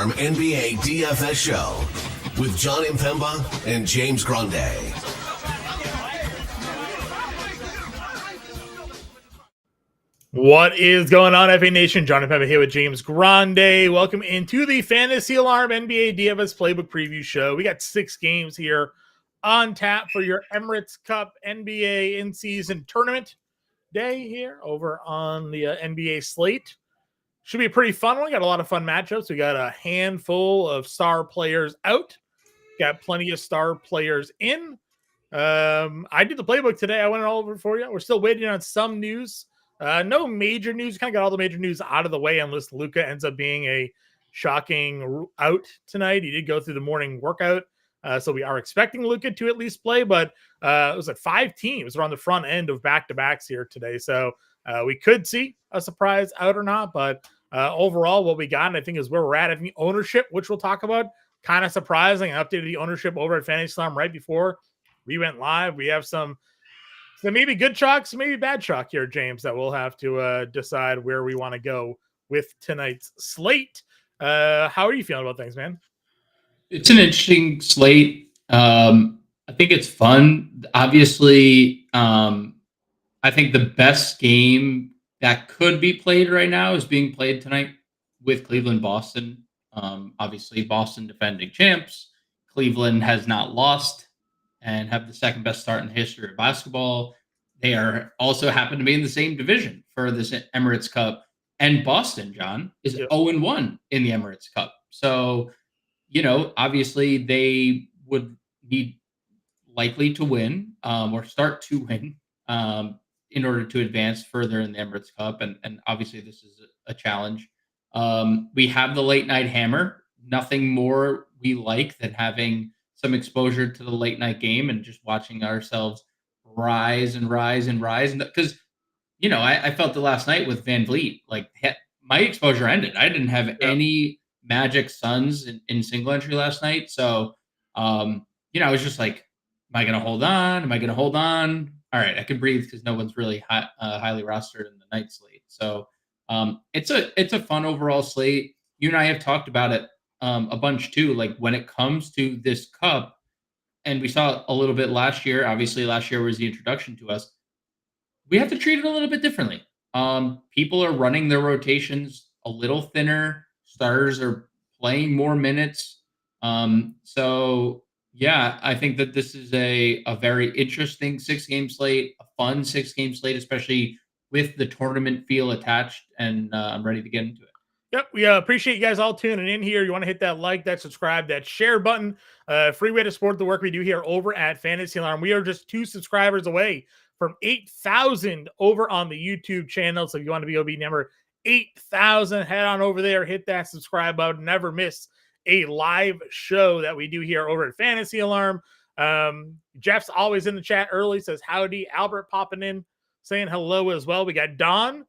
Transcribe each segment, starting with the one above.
Alarm NBA DFS show with John Impemba and James Grande. What is going on, FANation? John Impemba here with James Grande. Welcome into the Fantasy Alarm NBA DFS Playbook Preview Show. We got 6 games here on tap for your Emirates Cup NBA in-season tournament day here over on the NBA Slate. Should be a pretty fun one. We got a lot of fun matchups. We got a handful of star players out. Got plenty of star players in. I did the playbook today. I went all over for you. We're still waiting on some news. No major news. Kind of got all the major news out of the way unless Luka ends up being a shocking out tonight. He did go through the morning workout. So we are expecting Luka to at least play, but it was like 5 teams are on the front end of back-to-backs here today. So we could see a surprise out or not, but overall what we got, and I think is where we're at. I think ownership, which we'll talk about, kind of surprising. I updated the ownership over at Fantasy Slam right before we went live. We have some maybe good chalk, some maybe bad chalk here, James, that we'll have to decide where we want to go with tonight's slate. How are you feeling about things, man? It's an interesting slate. I think it's fun. Obviously, I think the best game that could be played right now is being played tonight with Cleveland-Boston. Obviously, Boston defending champs. Cleveland has not lost and have the second best start in the history of basketball. They are also happen to be in the same division for this Emirates Cup. And Boston, John, is 0-1 in the Emirates Cup. So, obviously they would be likely to win or start to win in order to advance further in the Emirates Cup. And obviously this is a challenge. We have the late night hammer. Nothing more we like than having some exposure to the late night game and just watching ourselves rise and rise and rise. Because, I felt it last night with Van Vliet. Like, my exposure ended. I didn't have any Magic Suns in single entry last night. So, I was just like, am I going to hold on? Am I going to hold on? All right, I can breathe because no one's really highly rostered in the night slate. So it's a fun overall slate. You and I have talked about it a bunch too. Like when it comes to this cup, and we saw a little bit last year. Obviously, last year was the introduction to us. We have to treat it a little bit differently. People are running their rotations a little thinner. Starters are playing more minutes. So yeah, I think that this is a very interesting 6-game slate, a fun 6-game slate, especially with the tournament feel attached. And I'm ready to get into it. Yep, we appreciate you guys all tuning in here. You want to hit that like, that subscribe, that share button. Free way to support the work we do here over at Fantasy Alarm. We are just 2 subscribers away from 8,000 over on the YouTube channel. So if you want to be OB number 8,000, head on over there, hit that subscribe button. Never miss a live show that we do here over at Fantasy Alarm. Jeff's always in the chat early, says howdy. Albert popping in, saying hello as well. We got Don, we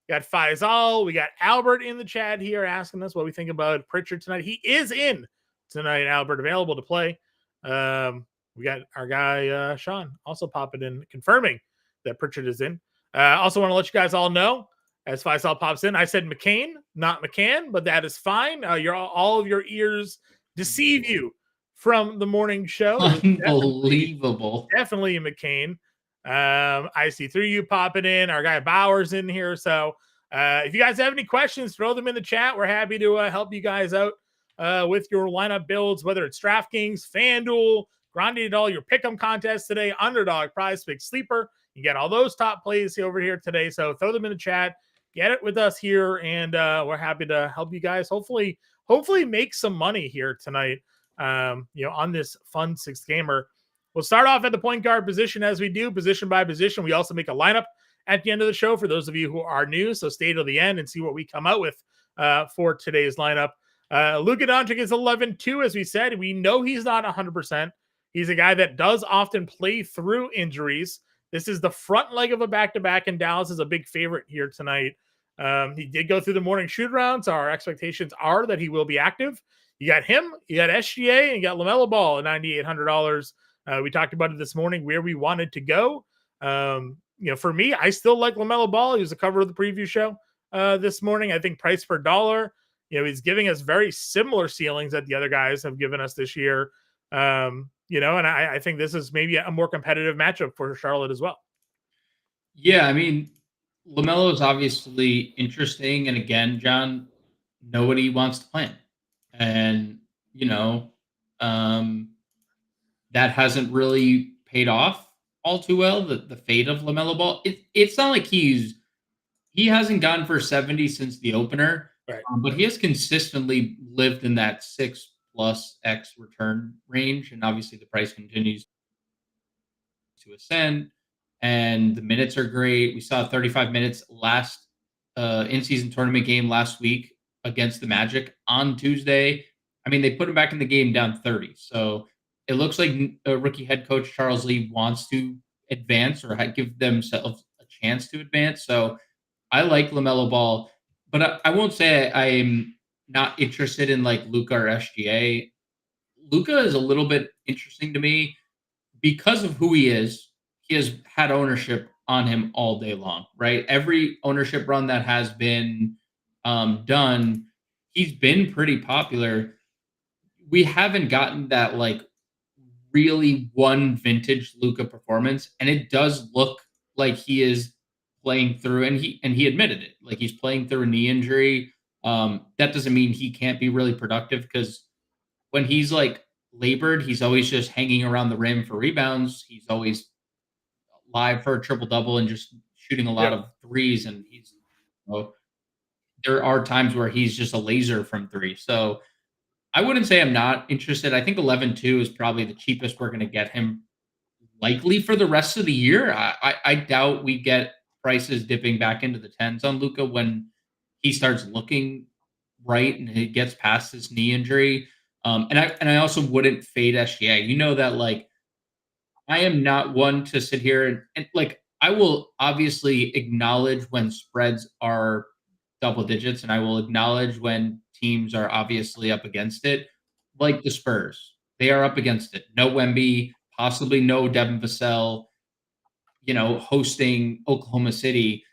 got Faisal, we got Albert in the chat here asking us what we think about Pritchard tonight. He is in tonight, Albert, available to play. We got our guy Sean also popping in, confirming that Pritchard is in. Also want to let you guys all know, as Faisal pops in, I said McCain, not McCann, but that is fine. All of your ears deceive you from the morning show. Unbelievable. Definitely McCain. I see through you popping in. Our guy Bauer's in here. So if you guys have any questions, throw them in the chat. We're happy to help you guys out with your lineup builds, whether it's DraftKings, FanDuel, Grande did all your pick'em contests today, Underdog, Prize Pick, Sleeper. You get all those top plays over here today. So throw them in the chat. Get it with us here, and we're happy to help you guys hopefully make some money here tonight, on this fun 6th gamer. We'll start off at the point guard position as we do, position by position. We also make a lineup at the end of the show for those of you who are new, so stay till the end and see what we come out with for today's lineup. Luka Doncic is 11-2, as we said. We know he's not 100%. He's a guy that does often play through injuries. This is the front leg of a back-to-back, and Dallas is a big favorite here tonight. He did go through the morning shoot-around, so our expectations are that he will be active. You got him, you got SGA, and you got LaMelo Ball at $9,800. We talked about it this morning, where we wanted to go. For me, I still like LaMelo Ball. He was the cover of the preview show this morning. I think price per dollar, he's giving us very similar ceilings that the other guys have given us this year. And I think this is maybe a more competitive matchup for Charlotte as well. Yeah, I mean, LaMelo is obviously interesting, and again, John, nobody wants to play him, and um, that hasn't really paid off all too well. The fate of LaMelo Ball, it's not like he hasn't gone for 70 since the opener, right? But he has consistently lived in that 6+X return range, and obviously the price continues to ascend. And the minutes are great. We saw 35 minutes last in-season tournament game last week against the Magic on Tuesday. I mean, they put him back in the game down 30. So it looks like rookie head coach Charles Lee wants to advance or give themselves a chance to advance. So I like LaMelo Ball, but I won't say I'm not interested in like Luka or SGA. Luka is a little bit interesting to me because of who he is. He has had ownership on him all day long, right? Every ownership run that has been done, he's been pretty popular. We haven't gotten that like really one vintage Luka performance, and it does look like he is playing through, and he admitted it, like he's playing through a knee injury. That doesn't mean he can't be really productive, because when he's like labored, he's always just hanging around the rim for rebounds. He's always live for a triple double and just shooting a lot of threes. And there are times where he's just a laser from three. So I wouldn't say I'm not interested. I think 11.2 is probably the cheapest we're going to get him likely for the rest of the year. I doubt we get prices dipping back into the tens on Luka when he starts looking right and he gets past his knee injury. And I also wouldn't fade SGA. You know that like I am not one to sit here and like I will obviously acknowledge when spreads are double digits, and I will acknowledge when teams are obviously up against it, like the Spurs. They are up against it. No Wemby, possibly no Devin Vassell, hosting Oklahoma City.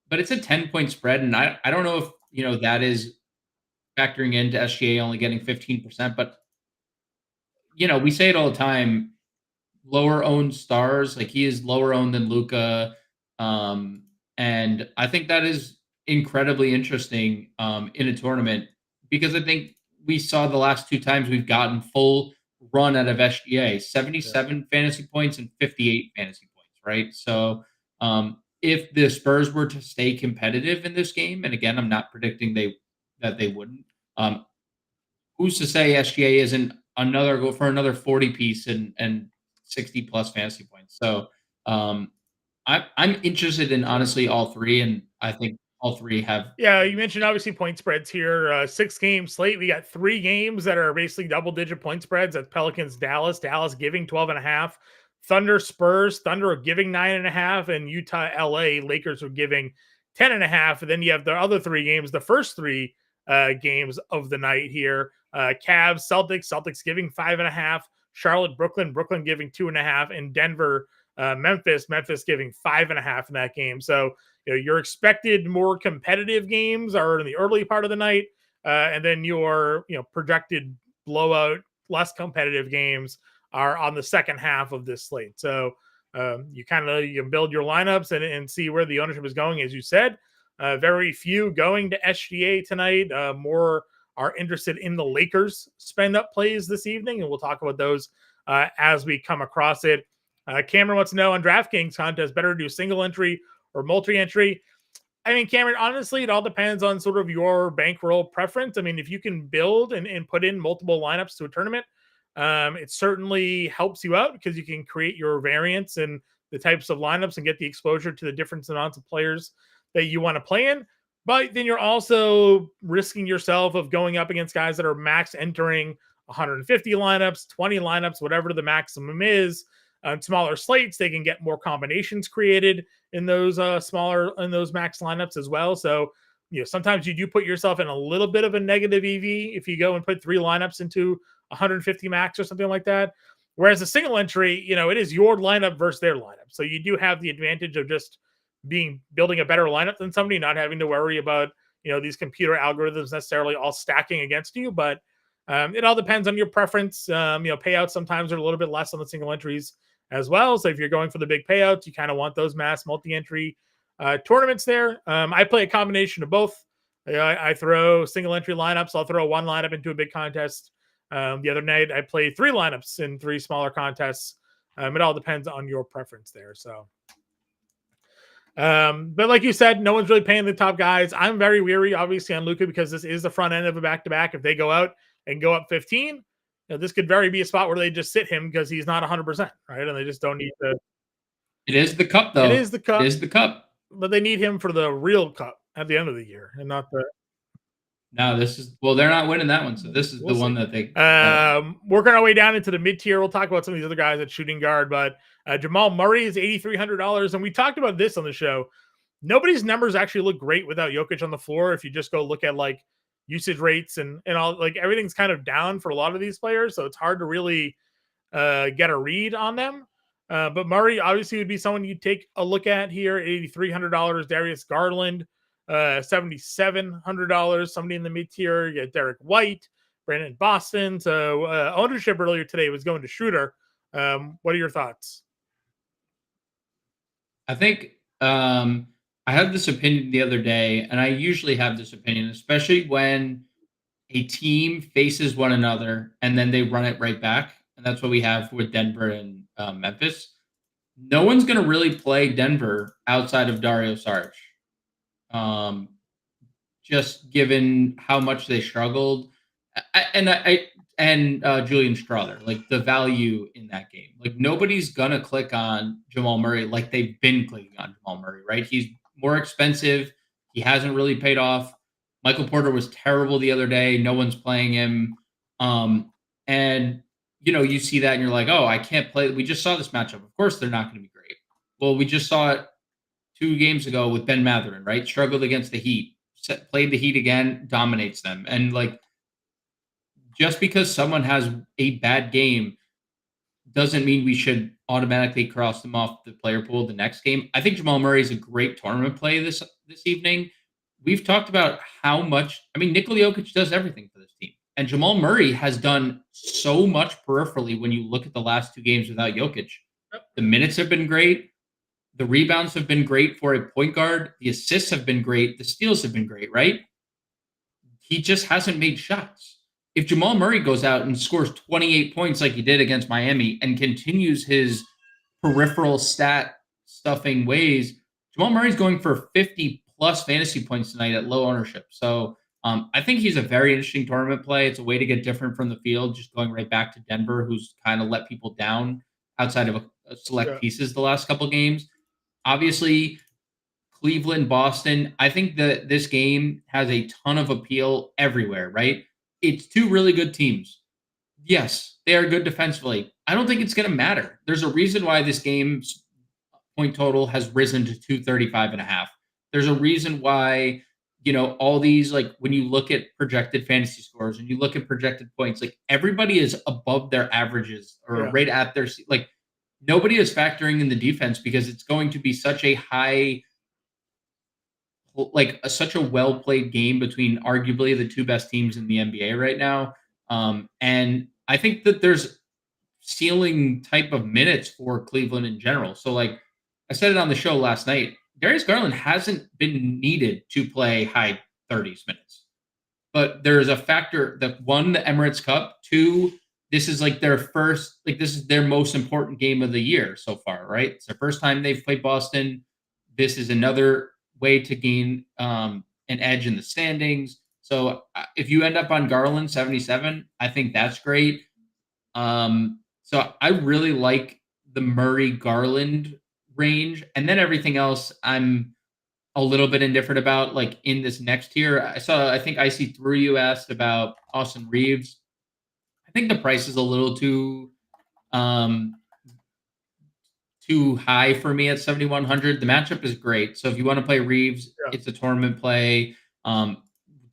But it's a 10-point spread, and I don't know if, that is factoring into SGA only getting 15%. But, we say it all the time, lower owned stars, like he is lower owned than Luka. And I think that is incredibly interesting in a tournament, because I think we saw the last two times we've gotten full run out of SGA, 77 fantasy points and 58 fantasy points, right? So if the Spurs were to stay competitive in this game, and again, I'm not predicting that they wouldn't, who's to say SGA isn't go for another 40 piece and 60 plus fantasy points. So I'm interested in honestly all three, and I think all three have. Yeah, you mentioned obviously point spreads here. 6-game slate. We got 3 games that are basically double-digit point spreads. That's Pelicans, Dallas giving 12.5. Thunder, Spurs. Thunder are giving 9.5, and Utah, LA, Lakers are giving 10.5. And then you have the other 3 games, the first 3 games of the night here. Cavs, Celtics giving 5.5. Charlotte, Brooklyn giving 2.5, and Denver, Memphis giving 5.5 in that game. So your expected more competitive games are in the early part of the night, and then your projected blowout, less competitive games are on the second half of this slate. So you can build your lineups and see where the ownership is going, as you said. Very few going to SGA tonight. More are interested in the Lakers spend up plays this evening, and we'll talk about those as we come across it. Cameron wants to know on DraftKings contest, better to do single entry or multi-entry. I mean, Cameron, honestly, it all depends on sort of your bankroll preference. I mean, if you can build and put in multiple lineups to a tournament, it certainly helps you out because you can create your variants and the types of lineups and get the exposure to the different amounts of players that you want to play in. But then you're also risking yourself of going up against guys that are max entering 150 lineups, 20 lineups, whatever the maximum is. On smaller slates, they can get more combinations created in those max lineups as well. So, sometimes you do put yourself in a little bit of a negative EV if you go and put 3 lineups into 150 max or something like that. Whereas a single entry, it is your lineup versus their lineup. So you do have the advantage of just building a better lineup than somebody, not having to worry about, these computer algorithms necessarily all stacking against you, but it all depends on your preference. Payouts sometimes are a little bit less on the single entries as well. So if you're going for the big payouts, you kind of want those mass multi-entry tournaments there. I play a combination of both. I throw single entry lineups. I'll throw one lineup into a big contest. The other night, I played 3 lineups in 3 smaller contests. It all depends on your preference there. So, but like you said, no one's really paying the top guys. I'm very weary, obviously, on Luka because this is the front end of a back-to-back. If they go out and go up 15, this could very be a spot where they just sit him because he's not 100%, right? And they just don't need to. It is the cup, though. It is the cup. It is the cup. But they need him for the real cup at the end of the year and not the. No, they're not winning that one. So this is the one that they. Working our way down into the mid tier. We'll talk about some of these other guys at shooting guard, but Jamal Murray is $8,300. And we talked about this on the show. Nobody's numbers actually look great without Jokic on the floor. If you just go look at like usage rates and all, like everything's kind of down for a lot of these players. So it's hard to really get a read on them. But Murray obviously would be someone you'd take a look at here. $8,300. Darius Garland, $7,700. Somebody in the mid tier. You get Derek White, Brandon Boston. So ownership earlier today was going to Schroeder. What are your thoughts? I think I had this opinion the other day, and I usually have this opinion, especially when a team faces one another and then they run it right back. And that's what we have with Denver and Memphis. No one's going to really play Denver outside of Dario Saric. Just given how much they struggled, and Julian Strother, like the value in that game. Like nobody's going to click on Jamal Murray like they've been clicking on Jamal Murray, right? He's more expensive. He hasn't really paid off. Michael Porter was terrible the other day. No one's playing him. And you see that and you're like, oh, I can't play. We just saw this matchup. Of course, they're not going to be great. Well, we just saw it 2 games ago with Ben Mathurin, right? Struggled against the Heat, played the Heat again, dominates them. And like, just because someone has a bad game doesn't mean we should automatically cross them off the player pool the next game. I think Jamal Murray is a great tournament play this evening. We've talked about how much, Nikola Jokic does everything for this team. And Jamal Murray has done so much peripherally when you look at the last 2 games without Jokic. The minutes have been great. The rebounds have been great for a point guard. The assists have been great. The steals have been great, right? He just hasn't made shots. If Jamal Murray goes out and scores 28 points like he did against Miami and continues his peripheral stat stuffing ways, Jamal Murray's going for 50-plus fantasy points tonight at low ownership. So I think he's a very interesting tournament play. It's a way to get different from the field, just going right back to Denver, who's kind of let people down outside of a select pieces the last couple games. Obviously, Cleveland, Boston, I think that this game has a ton of appeal everywhere, right? It's 2 really good teams. Yes, they are good defensively. I don't think it's going to matter. There's a reason why this game's point total has risen to 235.5. There's a reason why, all these, like when you look at projected fantasy scores and you look at projected points, like everybody is above their averages or right at their, like nobody is factoring in the defense because it's going to be such a high, such a well-played game between arguably the 2 best teams in the NBA right now. And I think that there's ceiling type of minutes for Cleveland in general. So like I said it on the show last night, Darius Garland hasn't been needed to play high 30s minutes. But there's a factor that 1, the Emirates Cup, 2, this is like their first, like this is their most important game of the year so far, right? It's the first time they've played Boston. This is another way to gain an edge in the standings. So if you end up on Garland 77, I think that's great. So I really like the Murray Garland range, and then everything else I'm a little bit indifferent about. Like in this next tier, I think IC through you asked about Austin Reeves. I think the price is a little too high for me at 7,100. The matchup is great. So if you want to play Reeves, it's a tournament play.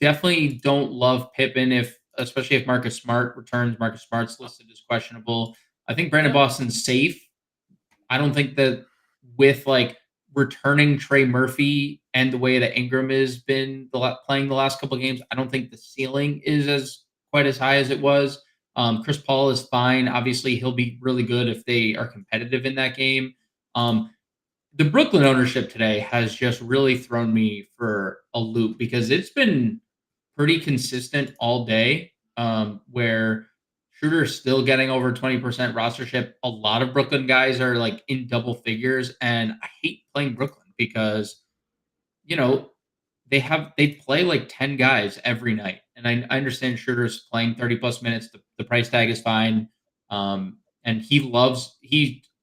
Definitely don't love Pippen especially if Marcus Smart returns. Marcus Smart's listed as questionable. I think Brandon Boston's safe. I don't think that with like returning Trey Murphy and the way that Ingram has been playing the last couple of games, I don't think the ceiling is quite as high as it was. Chris Paul is fine. Obviously, he'll be really good if they are competitive in that game. The Brooklyn ownership today has just really thrown me for a loop because it's been pretty consistent all day, where Schroeder's still getting over 20% rostership. A lot of Brooklyn guys are like in double figures, and I hate playing Brooklyn because, they play like 10 guys every night. And I understand Schroeder's playing 30 plus minutes. The price tag is fine. And he's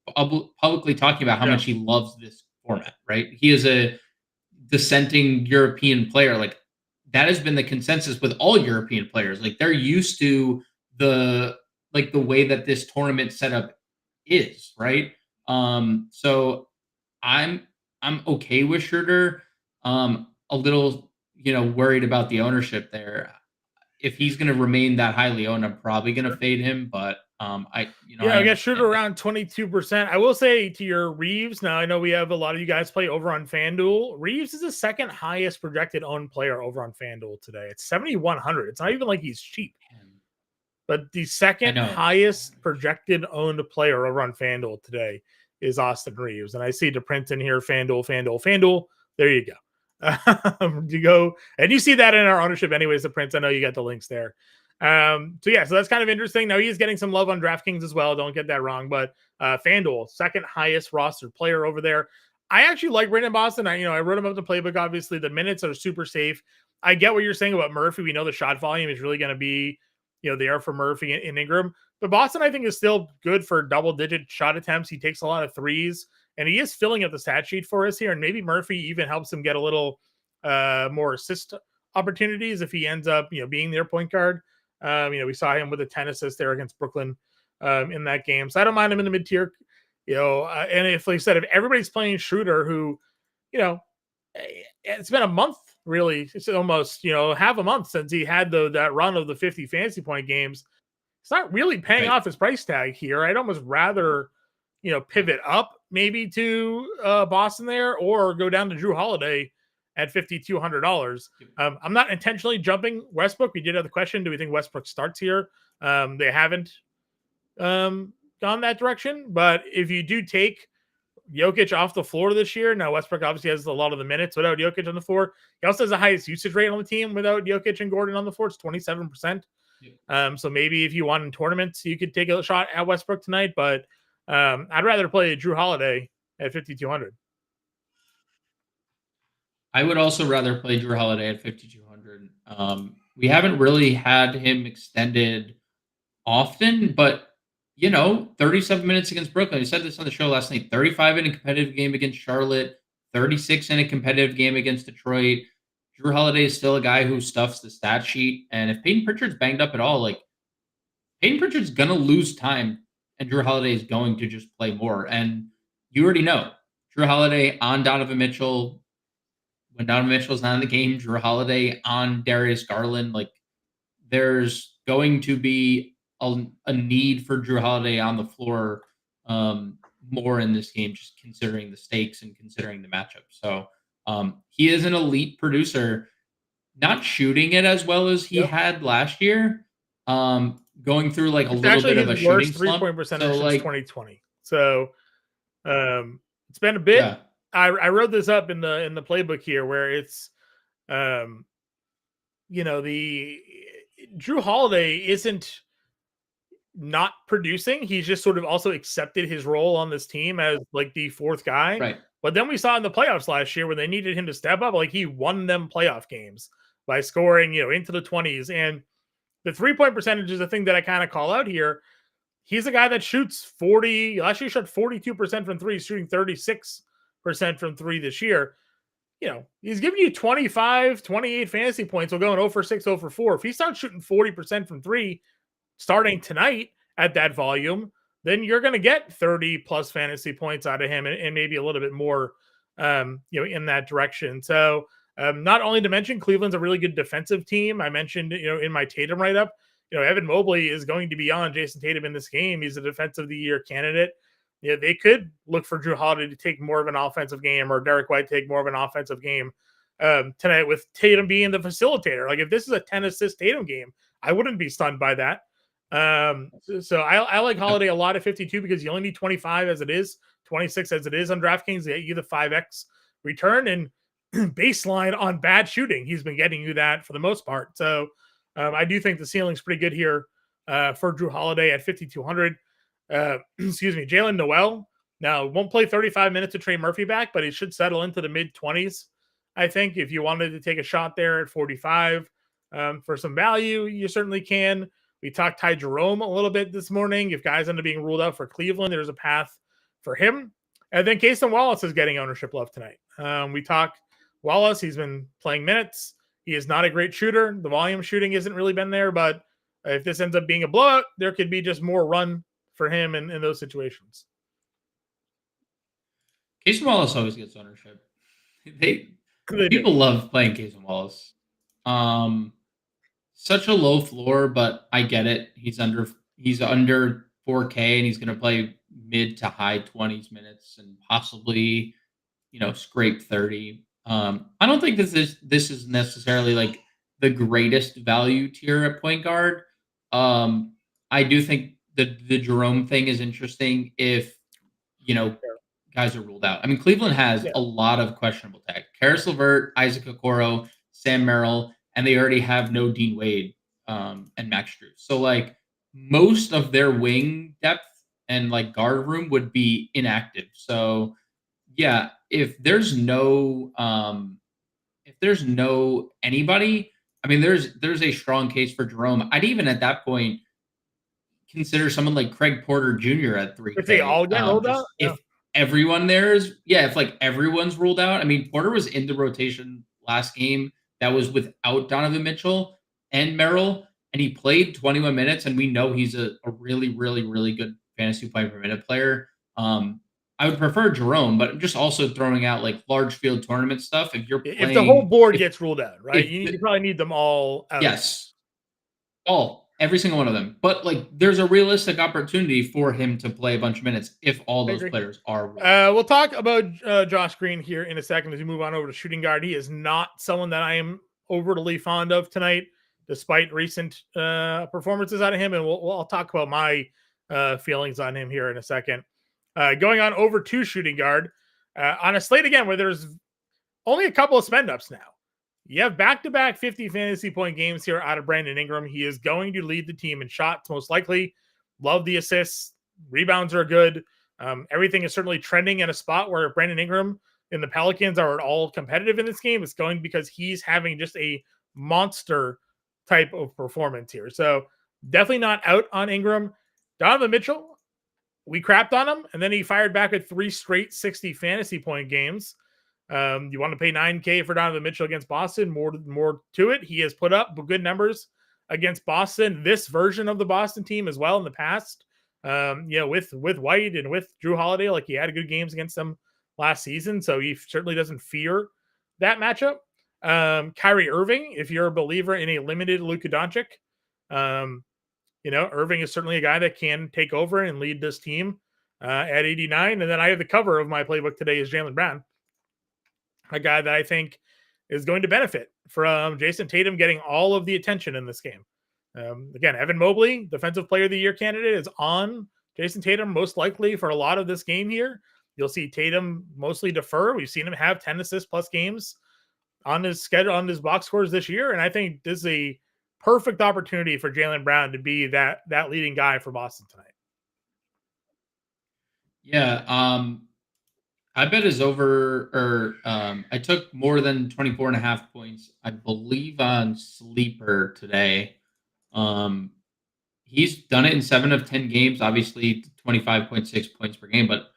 publicly talking about how much he loves this format, right? He is a dissenting European player. Like, that has been the consensus with all European players. Like, they're used to the way that this tournament setup is, right? So I'm okay with Schroeder. A little, worried about the ownership there. If he's going to remain that highly owned, I'm probably going to fade him. But I guess Schroeder around 22%. I will say to your Reeves. Now I know we have a lot of you guys play over on FanDuel. Reeves is the second highest projected owned player over on FanDuel today. It's 7,100. It's not even like he's cheap. But the second highest projected owned player over on FanDuel today is Austin Reeves. And I see DePrince in here, FanDuel. There you go. You go and you see that in our ownership anyways, DePrince. I know you got the links there. So that's kind of interesting. Now he's getting some love on DraftKings as well. Don't get that wrong. But FanDuel, second highest roster player over there. I actually like Brandon Boston. I wrote him up the playbook. Obviously, the minutes are super safe. I get what you're saying about Murphy. We know the shot volume is really going to be there for Murphy and Ingram. But Boston, I think, is still good for double-digit shot attempts. He takes a lot of threes, and he is filling up the stat sheet for us here. And maybe Murphy even helps him get a little more assist opportunities if he ends up, being their point guard. We saw him with a 10 assists there against Brooklyn in that game. So I don't mind him in the mid-tier. And if, like I said, if everybody's playing Schroeder, who, it's been a month, really. It's almost, half a month since he had that run of the 50 fantasy point games. It's not really paying off his price tag here. I'd almost rather, pivot up maybe to Boston there or go down to Drew Holiday at $5,200. I'm not intentionally jumping Westbrook. We did have the question, do we think Westbrook starts here? They haven't gone that direction. But if you do take Jokic off the floor this year, now Westbrook obviously has a lot of the minutes without Jokic on the floor. He also has the highest usage rate on the team without Jokic and Gordon on the floor. It's 27%. So maybe if you want in tournaments, you could take a shot at Westbrook tonight. But I'd rather play Drew Holiday at 5,200. I would also rather play Drew Holiday at 5,200. We haven't really had him extended often, but 37 minutes against Brooklyn. I said this on the show last night. 35 in a competitive game against Charlotte, 36 in a competitive game against Detroit. Drew Holiday is still a guy who stuffs the stat sheet. And if Peyton Pritchard's banged up at all, Peyton Pritchard's going to lose time and Drew Holiday is going to just play more. And you already know Drew Holiday on Donovan Mitchell. When Donovan Mitchell's not in the game, Drew Holiday on Darius Garland. There's going to be a need for Drew Holiday on the floor more in this game, just considering the stakes and considering the matchup. So he is an elite producer, not shooting it as well as he had last year. Going through a little bit of a shooting slump. 3-point percentage since 2020. So it's been a bit. Yeah. I wrote this up in the playbook here where it's, the Drew Holiday isn't not producing. He's just sort of also accepted his role on this team as the fourth guy. Right. But then we saw in the playoffs last year when they needed him to step up, he won them playoff games by scoring, into the 20s. And the 3-point percentage is a thing that I kind of call out here. He's a guy that shoots 40. Last year, he shot 42% from three, shooting 36% from three this year. He's giving you 25, 28 fantasy points. We're going 0 for 6, 0 for 4. If he starts shooting 40% from three starting tonight at that volume, then you're going to get 30 plus fantasy points out of him and maybe a little bit more, in that direction. So not only to mention Cleveland's a really good defensive team. I mentioned, in my Tatum write-up, Evan Mobley is going to be on Jason Tatum in this game. He's a defensive of the year candidate. They could look for Drew Holiday to take more of an offensive game or Derek White take more of an offensive game tonight with Tatum being the facilitator. Like if this is a 10 assist Tatum game, I wouldn't be stunned by that. So I like Holiday a lot at 52 because you only need 25 as it is, 26 as it is on DraftKings. They get you the 5x return and baseline on bad shooting. He's been getting you that for the most part. So I do think the ceiling's pretty good here for Jrue Holiday at 5,200. Excuse me, Jalen Noel. Now, won't play 35 minutes to Trey Murphy back, but he should settle into the mid-20s. I think if you wanted to take a shot there at 45 for some value, you certainly can. We talked Ty Jerome a little bit this morning. If guys end up being ruled out for Cleveland, there's a path for him. And then Cason Wallace is getting ownership love tonight. We talked Wallace. He's been playing minutes. He is not a great shooter. The volume shooting isn't really been there, but if this ends up being a blowout, there could be just more run for him in those situations. Cason Wallace always gets ownership. People love playing Cason Wallace. Such a low floor, but I get it. He's under 4K and he's going to play mid to high 20s minutes and possibly, scrape 30. I don't think this is necessarily like the greatest value tier at point guard. I do think the Jerome thing is interesting if, guys are ruled out. I mean, Cleveland has a lot of questionable tech. Karis LeVert, Isaac Okoro, Sam Merrill, and they already have no Dean Wade and Max Strus. So, like, most of their wing depth and, like, guard room would be inactive. So, yeah, if there's no anybody, I mean, there's a strong case for Jerome. I'd even at that point consider someone like Craig Porter Jr. at 3K. If they all get rolled out? If everyone there is, if like everyone's ruled out. I mean, Porter was in the rotation last game that was without Donovan Mitchell and Merrill, and he played 21 minutes, and we know he's a really, really, really good fantasy point per minute player. I would prefer Jerome, but I'm just also throwing out like large field tournament stuff. If the whole board gets ruled out, right? You probably need them all out. Yes. Every single one of them. But like there's a realistic opportunity for him to play a bunch of minutes if all those players are ruled out. We'll talk about Josh Green here in a second as we move on over to shooting guard. He is not someone that I am overly fond of tonight, despite recent performances out of him. And I'll talk about my feelings on him here in a second. Going on over to shooting guard on a slate again where there's only a couple of spend ups now. You have back-to-back 50 fantasy point games here out of Brandon Ingram. He is going to lead the team in shots, most likely. Love the assists. Rebounds are good. Everything is certainly trending in a spot where Brandon Ingram and the Pelicans are all competitive in this game. It's going because he's having just a monster type of performance here. So definitely not out on Ingram. Donovan Mitchell, we crapped on him, and then he fired back with 3 straight 60 fantasy point games. You want to pay $9K for Donovan Mitchell against Boston? More to it. He has put up good numbers against Boston. This version of the Boston team as well in the past. With White and with Jrue Holiday, like he had good games against them last season, so he certainly doesn't fear that matchup. Kyrie Irving, if you're a believer in a limited Luka Doncic, Irving is certainly a guy that can take over and lead this team at 89. And then I have the cover of my playbook today is Jaylen Brown, a guy that I think is going to benefit from Jason Tatum getting all of the attention in this game. Again, Evan Mobley, Defensive Player of the Year candidate, is on Jason Tatum most likely for a lot of this game here. You'll see Tatum mostly defer. We've seen him have 10 assist plus games on his schedule, on his box scores this year. And I think this is a perfect opportunity for Jaylen Brown to be that leading guy for Boston tonight. Yeah. I bet is over, I took more than 24.5 points, I believe, on Sleeper today. He's done it in 7 of 10 games, obviously 25.6 points per game, but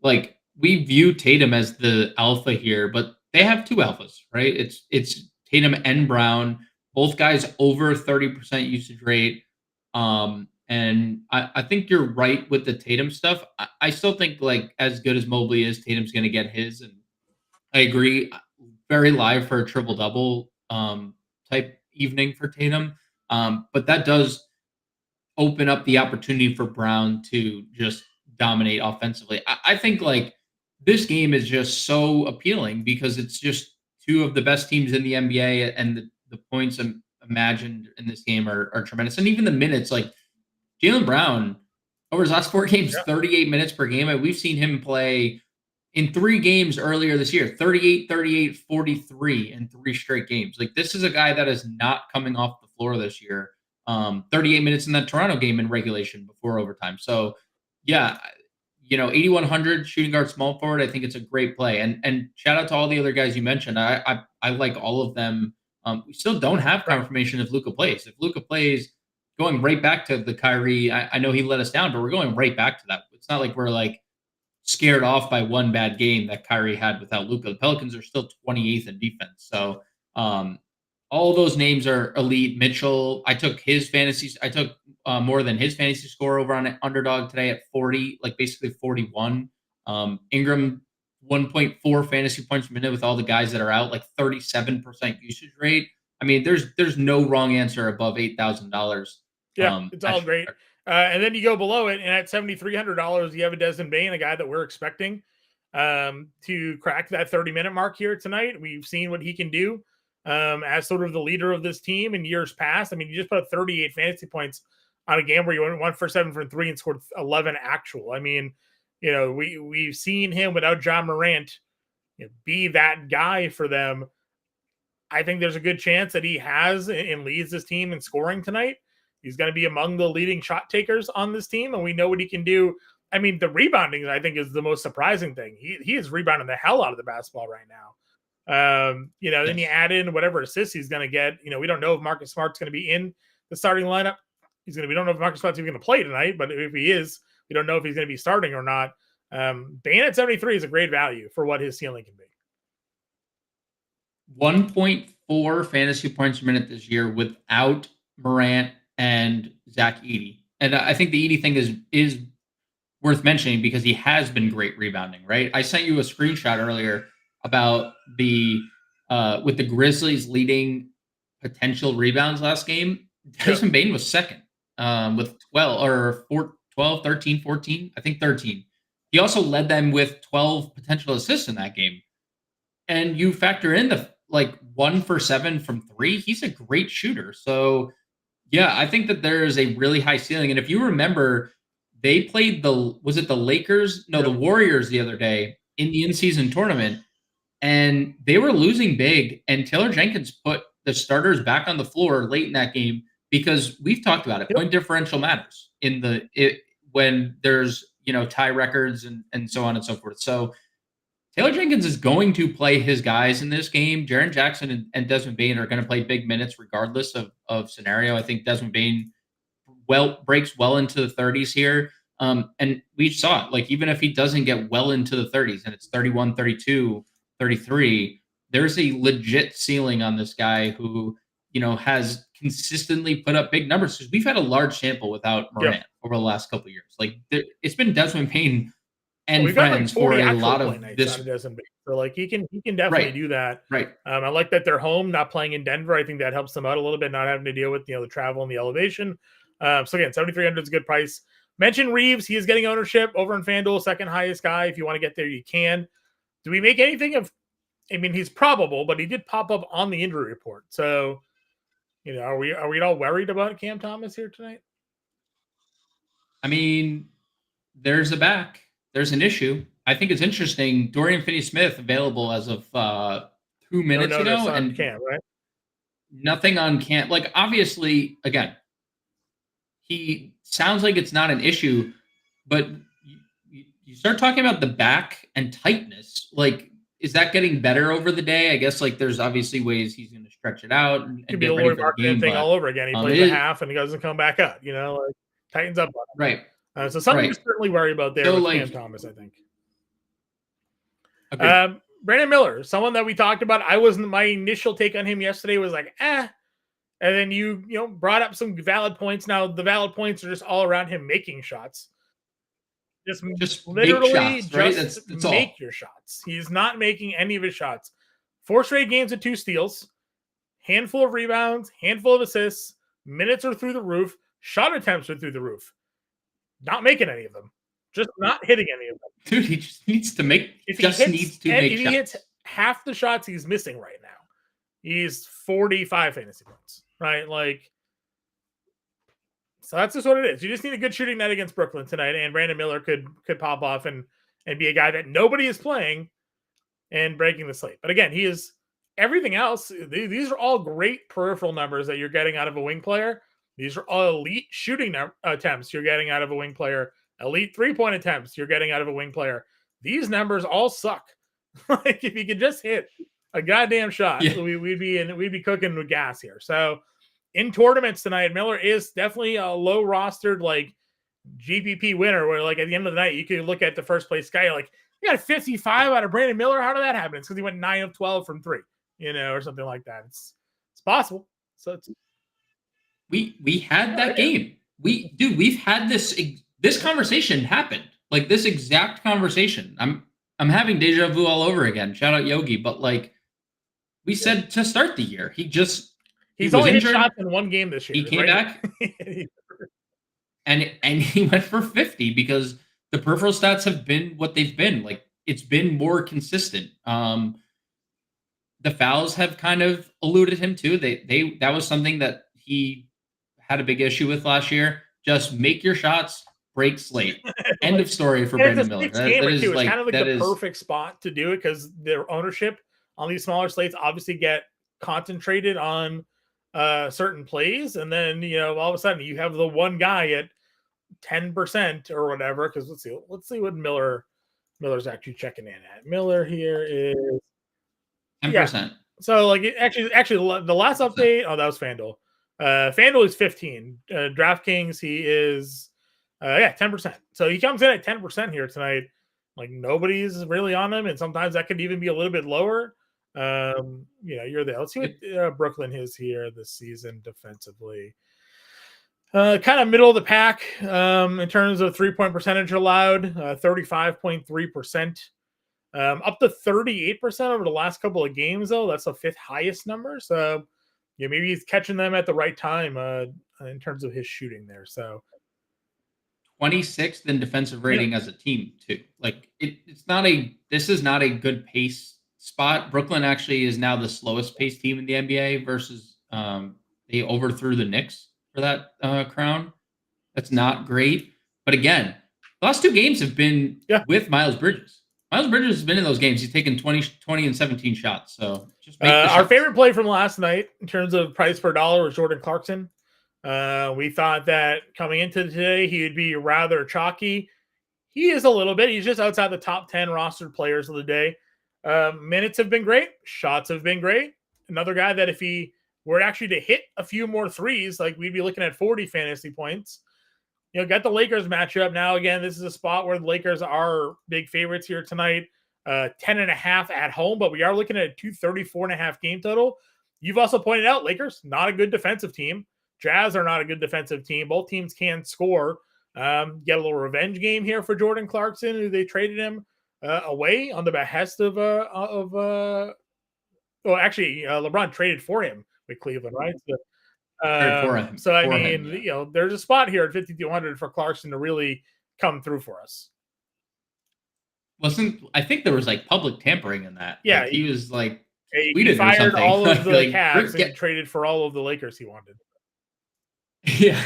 like we view Tatum as the alpha here, but they have 2 alphas, right? It's Tatum and Brown, both guys over 30% usage rate. And I think you're right with the Tatum stuff. I still think like as good as Mobley is, Tatum's going to get his. And I agree. Very live for a triple-double type evening for Tatum. But that does open up the opportunity for Brown to just dominate offensively. I think like this game is just so appealing because it's just two of the best teams in the NBA, and the points imagined in this game are tremendous. And even the minutes, like Jaylen Brown, over his last 4 games, 38 minutes per game. And we've seen him play in 3 games earlier this year, 38, 38, 43 in 3 straight games. Like, this is a guy that is not coming off the floor this year. 38 minutes in that Toronto game in regulation before overtime. So, yeah, 8,100 shooting guard, small forward. I think it's a great play. And shout out to all the other guys you mentioned. I like all of them. We still don't have confirmation if Luka plays. If Luka plays, going right back to the Kyrie, I know he let us down, but we're going right back to that. It's not like we're like scared off by one bad game that Kyrie had without Luka. The Pelicans are still 28th in defense. So all those names are elite. Mitchell, I took more than his fantasy score over on Underdog today at 40, like basically 41. Ingram, 1.4 fantasy points per minute with all the guys that are out, like 37% usage rate. I mean, there's no wrong answer above $8,000. Yeah, it's all great. And then you go below it, and at $7,300, you have a Desmond Bane, a guy that we're expecting to crack that 30-minute mark here tonight. We've seen what he can do as sort of the leader of this team in years past. I mean, you just put up 38 fantasy points on a game where you went 1 for 7 from 3 and scored 11 actual. I mean, we've seen him without John Morant be that guy for them. I think there's a good chance that he has and leads this team in scoring tonight. He's going to be among the leading shot takers on this team, and we know what he can do. I mean, the rebounding, I think, is the most surprising thing. He is rebounding the hell out of the basketball right now. Yes. Then you add in whatever assists he's going to get. We don't know if Marcus Smart's going to be in the starting lineup. We don't know if Marcus Smart's even going to play tonight, but if he is, we don't know if he's going to be starting or not. Bane at 73 is a great value for what his ceiling can be. 1.4 fantasy points per minute this year without Morant and Zach Edey. And I think the Edey thing is worth mentioning because he has been great rebounding, right? I sent you a screenshot earlier about with the Grizzlies leading potential rebounds last game. Desmond Bane was second with 12, 13, 14, I think 13. He also led them with 12 potential assists in that game. And you factor in the 1 for 7 from 3, he's a great shooter. So yeah, I think that there is a really high ceiling. And if you remember, they played the Lakers? No, the Warriors the other day in the in-season tournament, and they were losing big. And Taylor Jenkins put the starters back on the floor late in that game because we've talked about it. Point differential matters when there's tie records and so on and so forth. So Taylor Jenkins is going to play his guys in this game. Jaren Jackson and Desmond Bane are going to play big minutes regardless of scenario. I think Desmond Bane breaks well into the 30s here. And we saw it. Even if he doesn't get well into the 30s and it's 31, 32, 33, there's a legit ceiling on this guy who, has consistently put up big numbers. Because we've had a large sample without Morant over the last couple of years. It's been Desmond Bane and friends for a lot of this. So he can definitely do that. Right. I like that they're home, not playing in Denver. I think that helps them out a little bit, not having to deal with the travel and the elevation. So again, 7,300 is a good price. Mention Reeves. He is getting ownership over in FanDuel, second highest guy. If you want to get there, you can. Do we make anything of? I mean, he's probable, but he did pop up on the injury report. So, are we at all worried about Cam Thomas here tonight? I mean, there's an issue. I think it's interesting. Dorian Finney-Smith available as of 2 minutes ago, and Cam, right? Nothing on Cam. Obviously, again, he sounds like it's not an issue, but you start talking about the back and tightness. Is that getting better over the day? I guess there's obviously ways he's going to stretch it out and could be a Lloyd Martin thing all over again. He plays a half and he doesn't come back up. Tightens up. Right. So something to certainly worry about there with Cam Thomas, I think. Brandon Miller, someone that we talked about. My initial take on him yesterday was and then you brought up some valid points. Now the valid points are just all around him making shots. Just literally shots, right? That's make all. Your shots. He's not making any of his shots. 4 straight games with 2 steals, handful of rebounds, handful of assists, minutes are through the roof, shot attempts are through the roof. Not making any of them. Just not hitting any of them. Dude, he just needs to make. If he hits half the shots he's missing right now. He's 45 fantasy points, right? Like, so that's just what it is. You just need a good shooting night against Brooklyn tonight, and Brandon Miller could pop off and be a guy that nobody is playing and breaking the slate. But again, he is everything else. These are all great peripheral numbers that you're getting out of a wing player. These are all elite shooting attempts you're getting out of a wing player. Elite 3-point attempts you're getting out of a wing player. These numbers all suck. Like, if you could just hit a goddamn shot, we'd be cooking with gas here. So in tournaments tonight, Miller is definitely a low rostered like GPP winner, where like at the end of the night you could look at the first place guy, like, you got 55 out of Brandon Miller. How did that happen? It's because he went 9 of 12 from 3, or something like that. It's possible. So we had that game. We've had this conversation happened. Like, this exact conversation. I'm having deja vu all over again. Shout out Yogi. But like we said to start the year, he's only injured. hit shots in one game this year. He came back and he went for 50 because the peripheral stats have been what they've been. Like, it's been more consistent. The fouls have kind of eluded him too. That was something that he had a big issue with last year. Just make your shots, break slate. End of story for Brandon Miller. It's kind of like the perfect spot to do it, because their ownership on these smaller slates obviously get concentrated on certain plays, and then all of a sudden you have the one guy at 10% or whatever. Because let's see what Miller's actually checking in at. Miller here is 10%. Yeah. So like actually the last update, that was FanDuel. FanDuel is 15. DraftKings, he is 10%. So he comes in at 10% here tonight. Like, nobody's really on him, and sometimes that could even be a little bit lower. You're there. Let's see what Brooklyn is here this season defensively. Kind of middle of the pack in terms of 3-point percentage allowed, 35.3%. Up to 38% over the last couple of games, though. That's the 5th highest number. So maybe he's catching them at the right time in terms of his shooting there. So 26th in defensive rating as a team too. Like, this is not a good pace spot. Brooklyn actually is now the slowest pace team in the NBA versus they overthrew the Knicks for that crown. That's not great. But again, the last 2 games have been with Miles Bridges. Miles Bridges has been in those games. He's taken 20 and 17 shots. So just make our favorite play from last night in terms of price per dollar was Jordan Clarkson. We thought that coming into today, he would be rather chalky. He is a little bit. He's just outside the top 10 rostered players of the day. Minutes have been great. Shots have been great. Another guy that if he were actually to hit a few more threes, like, we'd be looking at 40 fantasy points. Got the Lakers matchup. Now, again, this is a spot where the Lakers are big favorites here tonight. 10.5 at home, but we are looking at a 234.5 game total. You've also pointed out Lakers, not a good defensive team. Jazz are not a good defensive team. Both teams can score. Get a little revenge game here for Jordan Clarkson, who they traded him away on the behest of LeBron traded for him with Cleveland, right? So I mean, there's a spot here at 5,200 for Clarkson to really come through for us. I think there was like public tampering in that. Yeah, like, he was like, he fired all of the Cavs and traded for all of the Lakers he wanted. Yeah.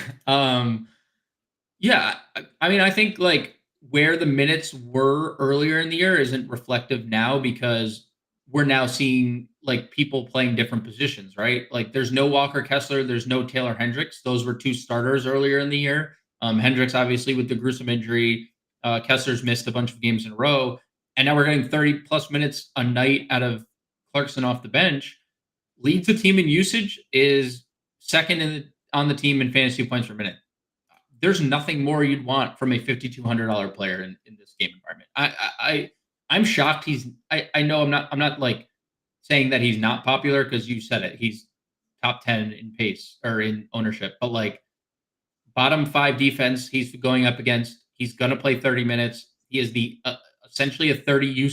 Yeah. I mean, I think like where the minutes were earlier in the year isn't reflective now, because we're now seeing like people playing different positions, right? Like, there's no Walker Kessler, there's no Taylor Hendricks. Those were 2 starters earlier in the year. Hendricks, obviously, with the gruesome injury. Kessler's missed a bunch of games in a row. And now we're getting 30 plus minutes a night out of Clarkson off the bench. Leads the team in usage, is second on the team in fantasy points per minute. There's nothing more you'd want from a $5,200 player in this game environment. I'm shocked. I know I'm not like saying that he's not popular, because you said it. He's top 10 in pace or in ownership, but like bottom 5 defense he's going up against. He's going to play 30 minutes. He is the essentially a 30%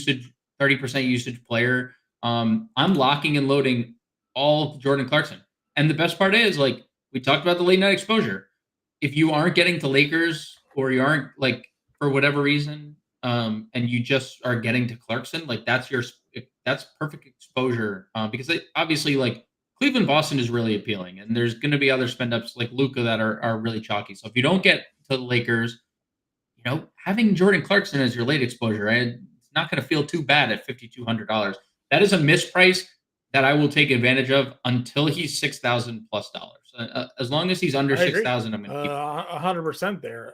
usage player. I'm locking and loading all Jordan Clarkson. And the best part is, like, we talked about the late night exposure. If you aren't getting to Lakers, or you aren't, like, for whatever reason, and you just are getting to Clarkson, like, that's your that's perfect exposure because obviously like Cleveland Boston is really appealing, and there's going to be other spend ups like Luca that are really chalky. So if you don't get to the Lakers, having Jordan Clarkson as your late exposure, right? It's not going to feel too bad at $5,200. That is a misprice that I will take advantage of until he's $6,000 plus dollars. As long as he's under 6,000, I'm going to keep 100% there.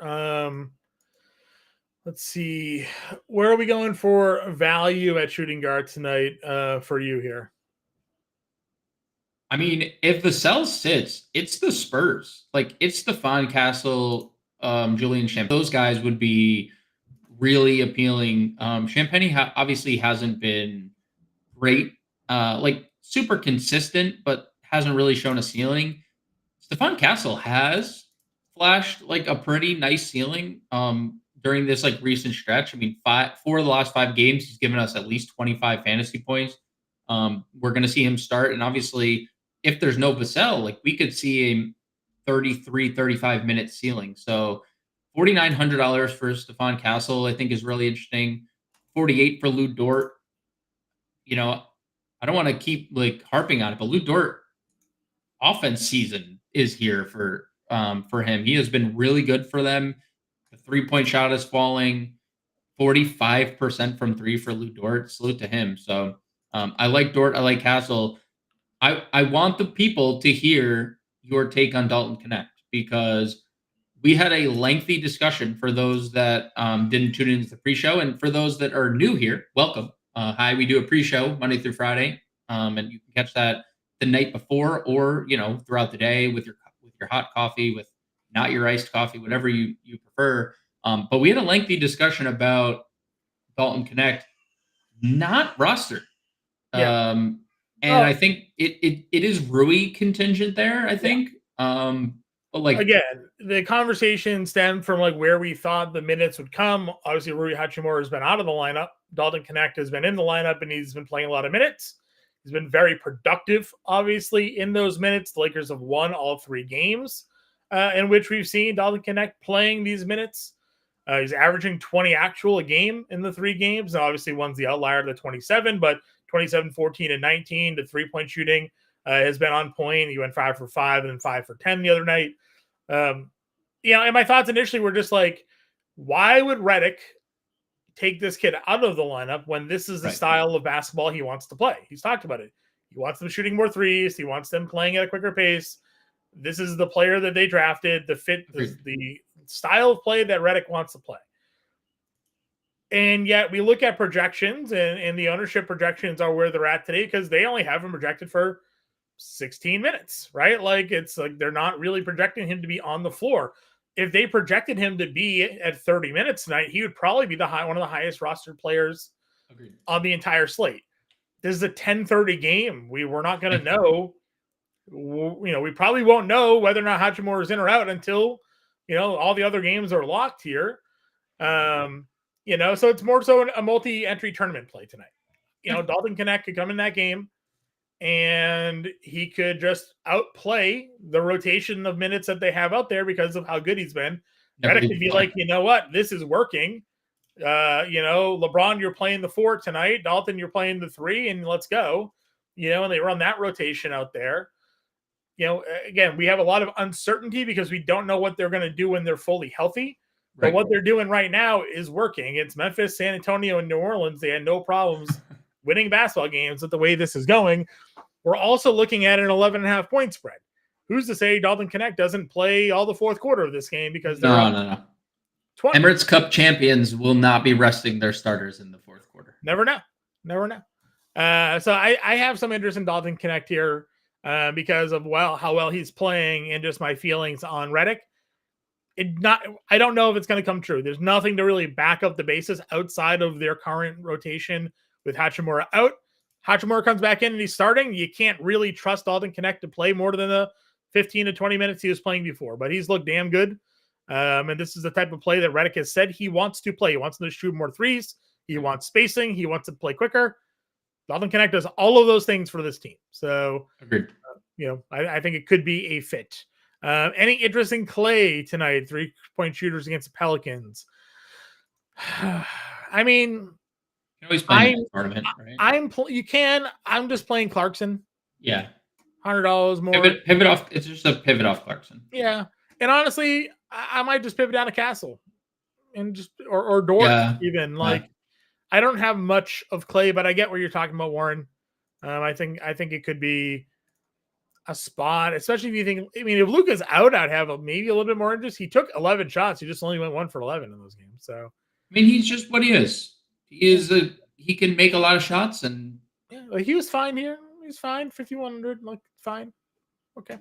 Let's see. Where are we going for value at shooting guard tonight for you here? I mean, if the sell sits, it's the Spurs. Like, it's Stephon Castle, Julian Champagnie. Those guys would be really appealing. Champagnie obviously hasn't been great, like super consistent, but hasn't really shown a ceiling. Stephon Castle has flashed like a pretty nice ceiling during this like recent stretch. I mean, 4 of the last 5 games, he's given us at least 25 fantasy points. We're going to see him start. And obviously, if there's no Vassell, like we could see a 33, 35 minute ceiling. So $4,900 for Stephon Castle, I think is really interesting. 48 for Lou Dort. I don't want to keep like harping on it, but Lou Dort offense season is here for him. He has been really good for them. The 3-point shot is falling. 45% from 3 for Lou Dort. Salute to him. So I like Dort. I like Castle. I want the people to hear your take on Dalton Knecht because we had a lengthy discussion for those that didn't tune into the pre-show. And for those that are new here, welcome. Hi, we do a pre-show Monday through Friday. And you can catch that the night before or, throughout the day with your hot coffee, with not your iced coffee, whatever you prefer. But we had a lengthy discussion about Dalton Knecht not rostered. Yeah. I think it is Rui contingent there, I think. But like again, the conversation stemmed from like where we thought the minutes would come. Obviously, Rui Hachimura has been out of the lineup. Dalton Knecht has been in the lineup and he's been playing a lot of minutes. He's been very productive, obviously, in those minutes. The Lakers have won all 3 games in which we've seen Dalton Knecht playing these minutes. He's averaging 20 actual a game in the 3 games. Now, obviously, one's the outlier, the 27, but 27, 14, and 19. The 3-point shooting has been on point. He went 5 for 5 and then 5 for 10 the other night. And my thoughts initially were just like, why would Redick take this kid out of the lineup when this is the style of basketball he wants to play? He's talked about it. He wants them shooting more threes. He wants them playing at a quicker pace. This is the player that they drafted, the style of play that Redick wants to play. And yet we look at projections and the ownership projections are where they're at today because they only have him projected for 16 minutes, right? Like it's like they're not really projecting him to be on the floor. If they projected him to be at 30 minutes tonight, he would probably be one of the highest rostered players on the entire slate. This is a 10:30 game. We're not going to know. We probably won't know whether or not Hachimura is in or out until all the other games are locked here. So it's more so a multi-entry tournament play tonight. Dalton Knecht could come in that game and he could just outplay the rotation of minutes that they have out there because of how good he's been. Redick could be like, this is working. LeBron, you're playing the 4 tonight. Dalton, you're playing the 3, and let's go. And they run that rotation out there. Again, we have a lot of uncertainty because we don't know what they're going to do when they're fully healthy. But what they're doing right now is working. It's Memphis, San Antonio, and New Orleans. They had no problems winning basketball games with the way this is going. We're also looking at an 11.5 point spread. Who's to say Dalton Knecht doesn't play all the fourth quarter of this game because they're no. 20. Emirates Cup champions will not be resting their starters in the fourth quarter. Never know. So I have some interest in Dalton Knecht here because of how well he's playing and just my feelings on Redick. I don't know if it's going to come true. There's nothing to really back up the basis outside of their current rotation with Hachimura out. Hachimura comes back in and he's starting. You can't really trust Dalton Knecht to play more than the 15 to 20 minutes he was playing before, but he's looked damn good. And this is the type of play that Redick has said he wants to play. He wants to shoot more threes. He wants spacing. He wants to play quicker. Dalton Knecht does all of those things for this team. So, I think it could be a fit. Any interest in Clay tonight? 3-point shooters against the Pelicans. I mean, You can always play in a tournament, right? You can. I'm just playing Clarkson. Yeah. $100 more. Pivot off. It's just a pivot off Clarkson. Yeah. And honestly, I might just pivot down to Castle and just or Dort even. Like I don't have much of Clay, but I get what you're talking about, Warren. I think it could be a spot, especially if you think. I mean, if Luka's out, I'd have maybe a little bit more interest. He took 11 shots. He just only went 1 for 11 in those games. So I mean, he's just what he is. He can make a lot of shots, and like he was fine here. He's fine. 5,100, like fine. Okay.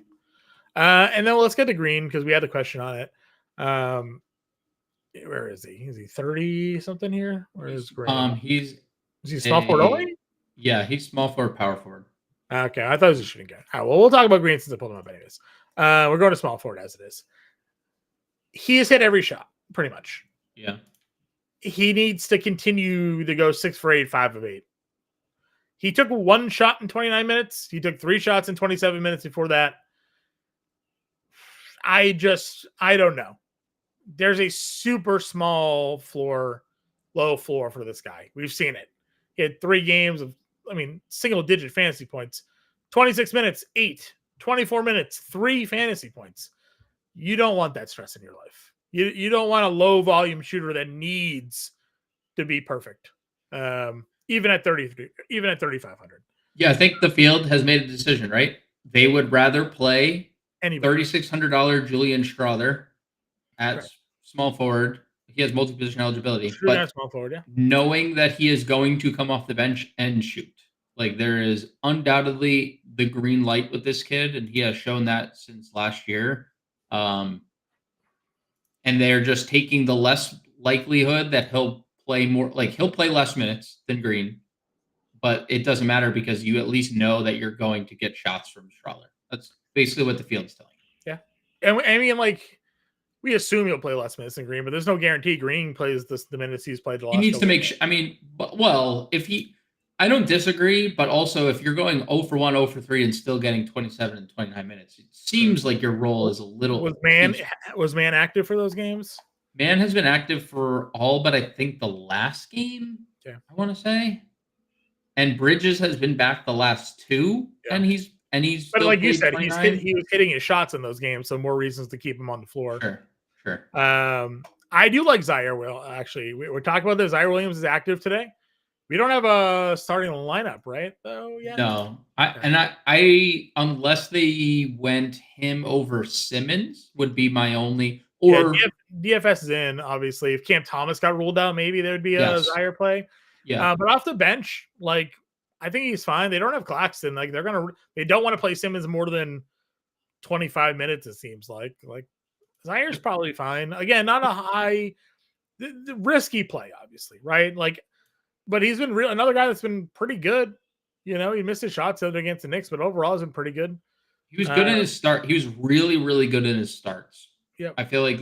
And then let's get to Green because we had a question on it. Where is he? Is he 30 something here? Where is Green? Is he small forward only? Yeah, he's small forward, power forward. Okay, I thought he was a shooting guy. All right, well, we'll talk about Green since I pulled him up anyways. We're going to small forward as it is. He has hit every shot, pretty much. Yeah. He needs to continue to go 6 for 8, 5 of 8. He took 1 shot in 29 minutes. He took 3 shots in 27 minutes before that. I don't know. There's a super small floor, low floor for this guy. We've seen it. He had 3 games of, single-digit fantasy points. 26 minutes, 8. 24 minutes, 3 fantasy points. You don't want that stress in your life. You don't want a low-volume shooter that needs to be perfect, even at 3,500. Yeah, I think the field has made a decision, right? They would rather play $3,600 Julian Strother at small forward. He has multi-position eligibility, but small forward, yeah. Knowing that he is going to come off the bench and shoot. Like there is undoubtedly the green light with this kid, and he has shown that since last year. And they're just taking the less likelihood that he'll play more, like he'll play less minutes than Green, but it doesn't matter because you at least know that you're going to get shots from Strother. That's basically what the field's telling you. Yeah. And I mean, like, we assume he'll play less minutes than Green, but there's no guarantee Green plays the minutes he's played the last. He needs to make sure. I don't disagree, but also if you're going 0 for 1, 0 for 3, and still getting 27 and 29 minutes, it seems like your role is a little. Was Man active for those games? Man has been active for all, but I think the last game. Yeah. I want to say, and Bridges has been back the last 2, and he's. But like you said, he was hitting his shots in those games, so more reasons to keep him on the floor. Sure. I do like Zaire Will. Actually, we're talking about this. Zaire Williams is active today. We don't have a starting lineup, right? Though, yeah. No, I unless they went him over Simmons would be my only. Or DFS is in. Obviously, if Cam Thomas got ruled out, maybe there would be a Zaire play. Yeah, but off the bench, like I think he's fine. They don't have Claxton. Like they don't want to play Simmons more than 25 minutes. It seems like Zaire's probably fine. Again, not a high, the risky play, obviously, right? Like. But he's been another guy that's been pretty good. He missed his shots against the Knicks, but overall has been pretty good. He was good in his start. He was really, really good in his starts. Yeah, I feel like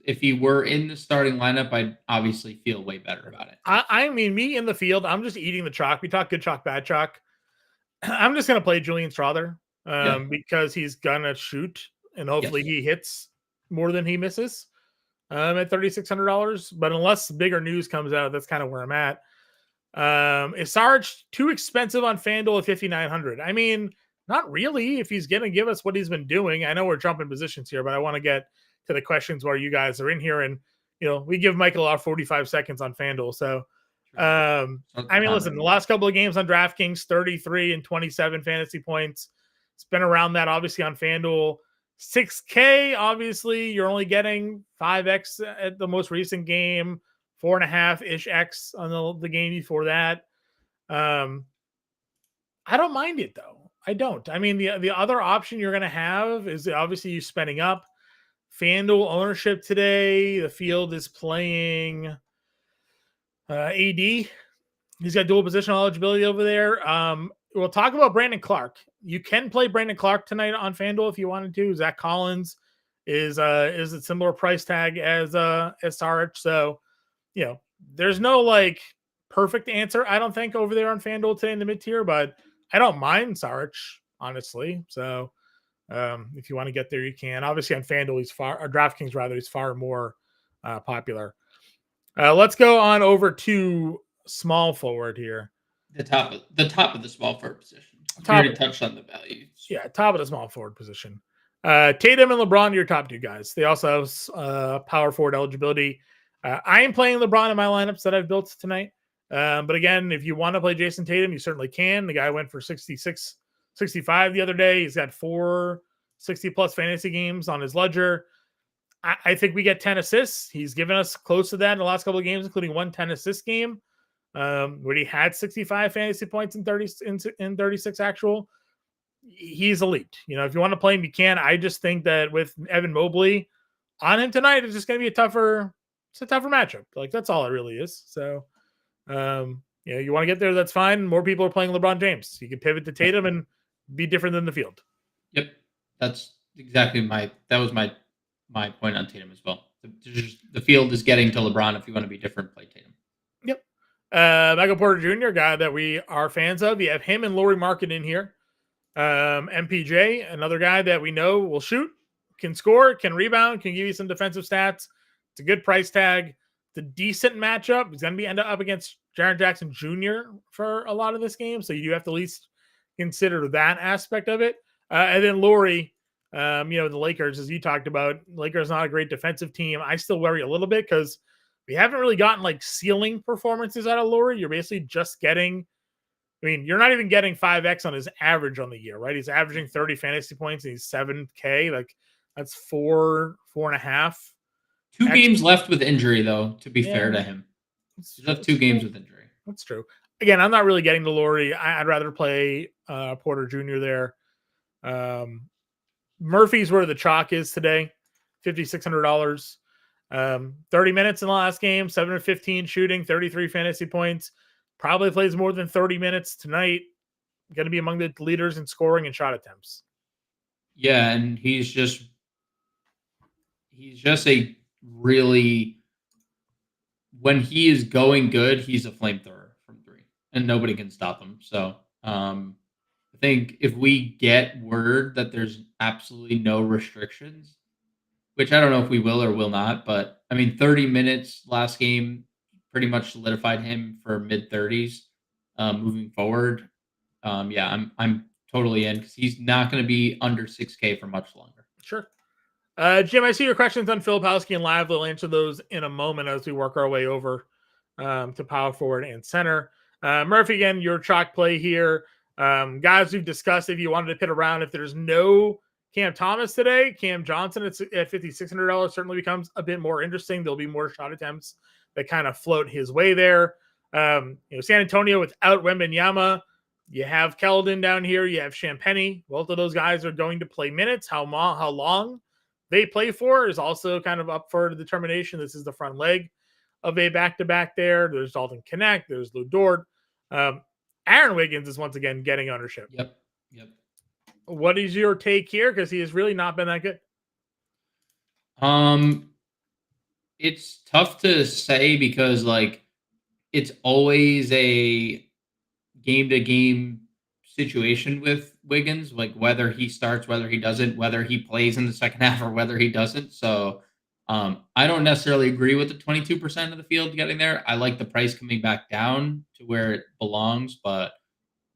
if he were in the starting lineup, I'd obviously feel way better about it. I mean, me in the field, I'm just eating the chalk. We talk good chalk, bad chalk. I'm just gonna play Julian Strother because he's gonna shoot, and hopefully he hits more than he misses at $3,600. But unless bigger news comes out, that's kind of where I'm at. Is Sarge too expensive on FanDuel at 5,900? I mean, not really. If he's going to give us what he's been doing, I know we're jumping positions here, but I want to get to the questions where you guys are in here, and we give Michael our 45 seconds on FanDuel. So, I mean, listen, the last couple of games on DraftKings, 33 and 27 fantasy points. It's been around that, obviously, on FanDuel. 6K, obviously, you're only getting 5x at the most recent game. 4.5-ish X on the game before that. I don't mind it though. I don't. I mean, the other option you're going to have is obviously you spending up. FanDuel ownership today. The field is playing AD. He's got dual position eligibility over there. We'll talk about Brandon Clark. You can play Brandon Clark tonight on FanDuel if you wanted to. Zach Collins is a similar price tag as Saric. So, there's no like perfect answer, I don't think, over there on FanDuel today in the mid tier, but I don't mind Saric, honestly. So if you want to get there, you can. Obviously on FanDuel, DraftKings rather, he's far more popular. Let's go on over to small forward here. The top of the small forward position. We already touched on the values. Yeah, top of the small forward position. Tatum and LeBron, your top two guys. They also have power forward eligibility. I am playing LeBron in my lineups that I've built tonight. But again, if you want to play Jason Tatum, you certainly can. The guy went for 66, 65 the other day. He's got 4 60-plus fantasy games on his ledger. I think we get 10 assists. He's given us close to that in the last couple of games, including one 10-assist game where he had 65 fantasy points in 36 actual. He's elite. If you want to play him, you can. I just think that with Evan Mobley on him tonight, it's just going to be a tougher matchup. Like, that's all it really is. So, you want to get there, that's fine. More people are playing LeBron James. You can pivot to Tatum and be different than the field. Yep. That's exactly my point on Tatum as well. The field is getting to LeBron. If you want to be different, play Tatum. Yep. Michael Porter Jr., guy that we are fans of. You have him and Lauri Markkanen in here. MPJ, another guy that we know will shoot, can score, can rebound, can give you some defensive stats. It's a good price tag. It's a decent matchup. He's going to be end up against Jaren Jackson Jr. for a lot of this game, so you do have to at least consider that aspect of it. And then Lauri, the Lakers, as you talked about, Lakers not a great defensive team. I still worry a little bit because we haven't really gotten like ceiling performances out of Lauri. You're basically just getting, you're not even getting 5x on his average on the year, right? He's averaging 30 fantasy points and he's 7K. Like, that's 4.5. 2 games left with injury, though, to be fair to him. He's left 2 games with injury. That's true. Again, I'm not really getting to Lauri. I'd rather play Porter Jr. there. Murphy's where the chalk is today, $5,600. 30 minutes in the last game, 7 of 15 shooting, 33 fantasy points. Probably plays more than 30 minutes tonight. Going to be among the leaders in scoring and shot attempts. Yeah, and he's just a really, when he is going good, he's a flamethrower from 3, and nobody can stop him. So I think if we get word that there's absolutely no restrictions, which I don't know if we will or will not, but 30 minutes last game pretty much solidified him for mid-30s moving forward. I'm totally in because he's not going to be under 6K for much longer. Sure. Jim, I see your questions on Filipowski and Live. We'll answer those in a moment as we work our way over to power forward and center. Murphy, again, your chalk play here. Guys we've discussed, if you wanted to pit around, if there's no Cam Thomas today, Cam Johnson at $5,600 certainly becomes a bit more interesting. There'll be more shot attempts that kind of float his way there. San Antonio without Wembanyama, you have Keldon down here, you have Champagnie. Both of those guys are going to play minutes. How long they play for is also kind of up for determination. This is the front leg of a back-to-back there. There's Dalton Knecht, there's Lou Dort. Aaron Wiggins is once again getting ownership. Yep. What is your take here? Because he has really not been that good. It's tough to say because it's always a game-to-game situation with Wiggins, whether he starts, whether he doesn't, whether he plays in the second half or whether he doesn't. So I don't necessarily agree with the 22% of the field getting there. I like the price coming back down to where it belongs, but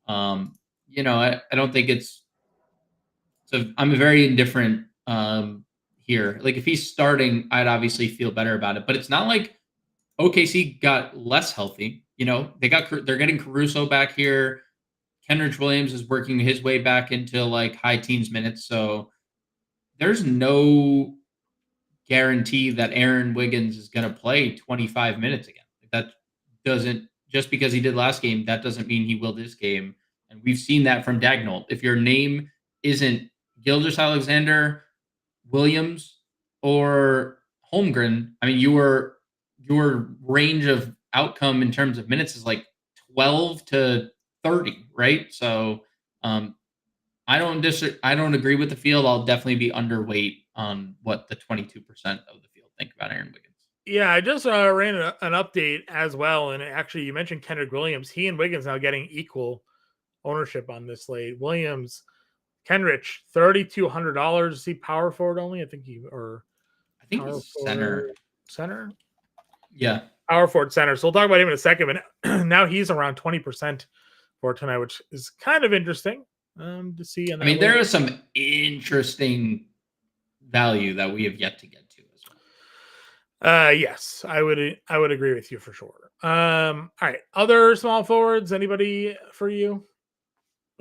I don't think it's. So I'm very indifferent here. If he's starting, I'd obviously feel better about it, but it's not like OKC got less healthy. They're getting Caruso back here. Kenrich Williams is working his way back into high teens minutes. So there's no guarantee that Aaron Wiggins is going to play 25 minutes again. That doesn't, just because he did last game, that doesn't mean he will this game. And we've seen that from Dagnall. If your name isn't Gilgeous-Alexander, Williams, or Holmgren, your range of outcome in terms of minutes is 12 to 30, right? So I don't agree with the field. I'll definitely be underweight on what the 22% of the field think about Aaron Wiggins. Yeah, I just ran an update as well, and actually you mentioned Kendrick Williams. He and Wiggins now getting equal ownership on this slate. Williams, Kenrich, $3,200. Is he power forward only? I think he's center. Yeah. Power forward center. So we'll talk about him in a second, but now he's around 20% for tonight, which is kind of interesting to see. I mean, there is some interesting value that we have yet to get to as well. Yes, I would agree with you for sure. All right. Other small forwards, anybody for you?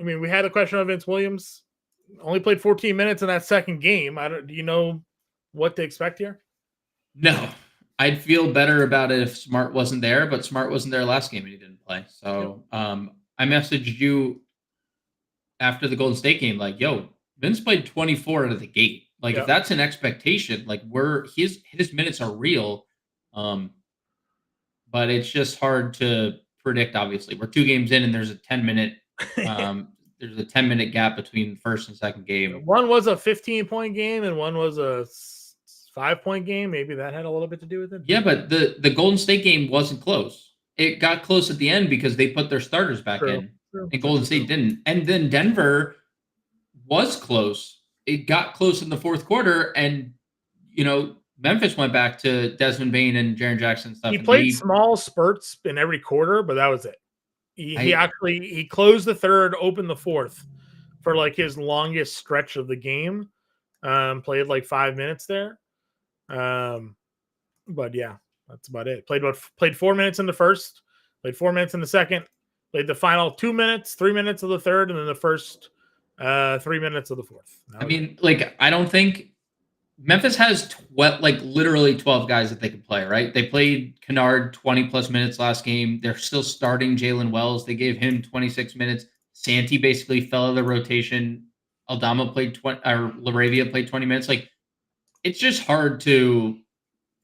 I mean, we had a question of Vince Williams. Only played 14 minutes in that second game. Do you know what to expect here? No. I'd feel better about it if Smart wasn't there, but Smart wasn't there last game and he didn't play. So I messaged you after the Golden State game, like, yo, Vince played 24 out of the gate. Like, if that's an expectation, like his minutes are real. But it's just hard to predict, obviously. We're 2 games in and there's a 10-minute there's a 10-minute gap between the first and second game. One was a 15-point game and one was a 5-point game. Maybe that had a little bit to do with it. Yeah, but the Golden State game wasn't close. It got close at the end because they put their starters back in, and Golden State didn't. And then Denver was close. It got close in the fourth quarter, and Memphis went back to Desmond Bane and Jaren Jackson stuff. He played small spurts in every quarter, but that was it. He closed the third, opened the fourth for like his longest stretch of the game. Played like 5 minutes there. But yeah, that's about it. Played 4 minutes in the first, played 4 minutes in the second, played the final 2 minutes, 3 minutes of the third, and then the first 3 minutes of the fourth. I don't think Memphis has literally 12 guys that they can play, right? They played Kennard 20 plus minutes last game. They're still starting Jalen Wells. They gave him 26 minutes. Santi basically fell out of the rotation. Aldama played 20, or Laravia played 20 minutes. Like, it's just hard to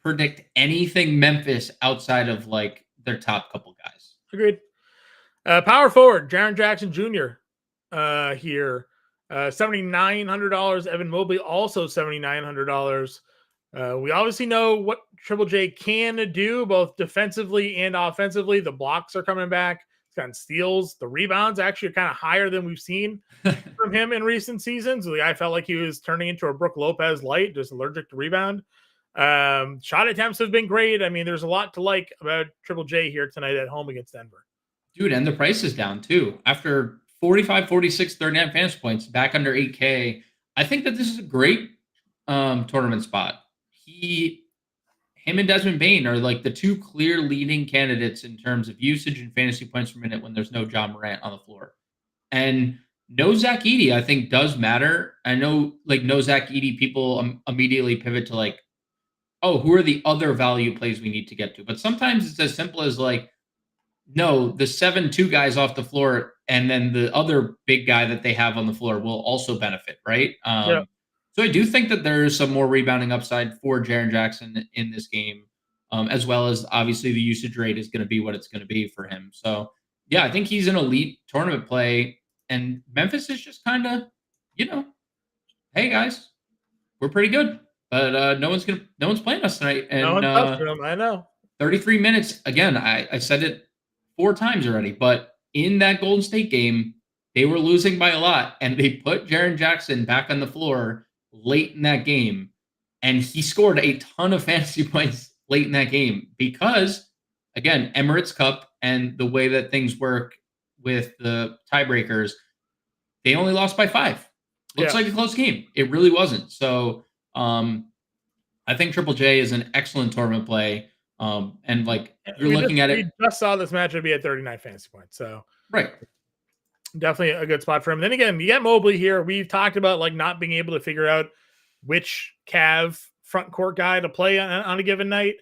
predict anything Memphis outside of like their top couple guys. Agreed. Power forward, Jaren Jackson Jr. Here. $7,900. Evan Mobley also $7,900. We obviously know what Triple J can do, both defensively and offensively. The blocks are coming back. He's gotten steals. The rebounds actually are kind of higher than we've seen from him in recent seasons. The guy felt like he was turning into a Brook Lopez light, just allergic to rebound. Shot attempts have been great. I mean, there's a lot to like about Triple J here tonight at home against Denver. Dude, and the price is down too. After 45, 46, 39 fantasy points, back under 8K. I think that this is a great tournament spot. Him and Desmond Bane are like the two clear leading candidates in terms of usage and fantasy points per minute when there's no John Morant on the floor. And no Zach Edey, I think, does matter. I know, like, no Zach Edey, people immediately pivot to like, oh, who are the other value plays we need to get to? But sometimes it's as simple as like, no, the 7-2 guys off the floor and then the other big guy that they have on the floor will also benefit, right? So I do think that there's some more rebounding upside for Jaren Jackson in this game, as well as obviously the usage rate is going to be what it's going to be for him. So, yeah, I think he's an elite tournament play. And Memphis is just kind of, hey, guys, we're pretty good. But no one's playing us tonight. And no one touched him, I know. 33 minutes. Again, I said it 4 times already, but in that Golden State game, they were losing by a lot, and they put Jaren Jackson back on the floor late in that game, and he scored a ton of fantasy points late in that game because, again, Emirates Cup and the way that things work with the tiebreakers, they only lost by 5. Looks like a close game. It really wasn't. So I think Triple J is an excellent tournament play. And like you're looking at it. We just saw this matchup be at 39 fantasy points. So right. Definitely a good spot for him. Then again, you get Mobley here. We've talked about like not being able to figure out which Cav front court guy to play on a given night.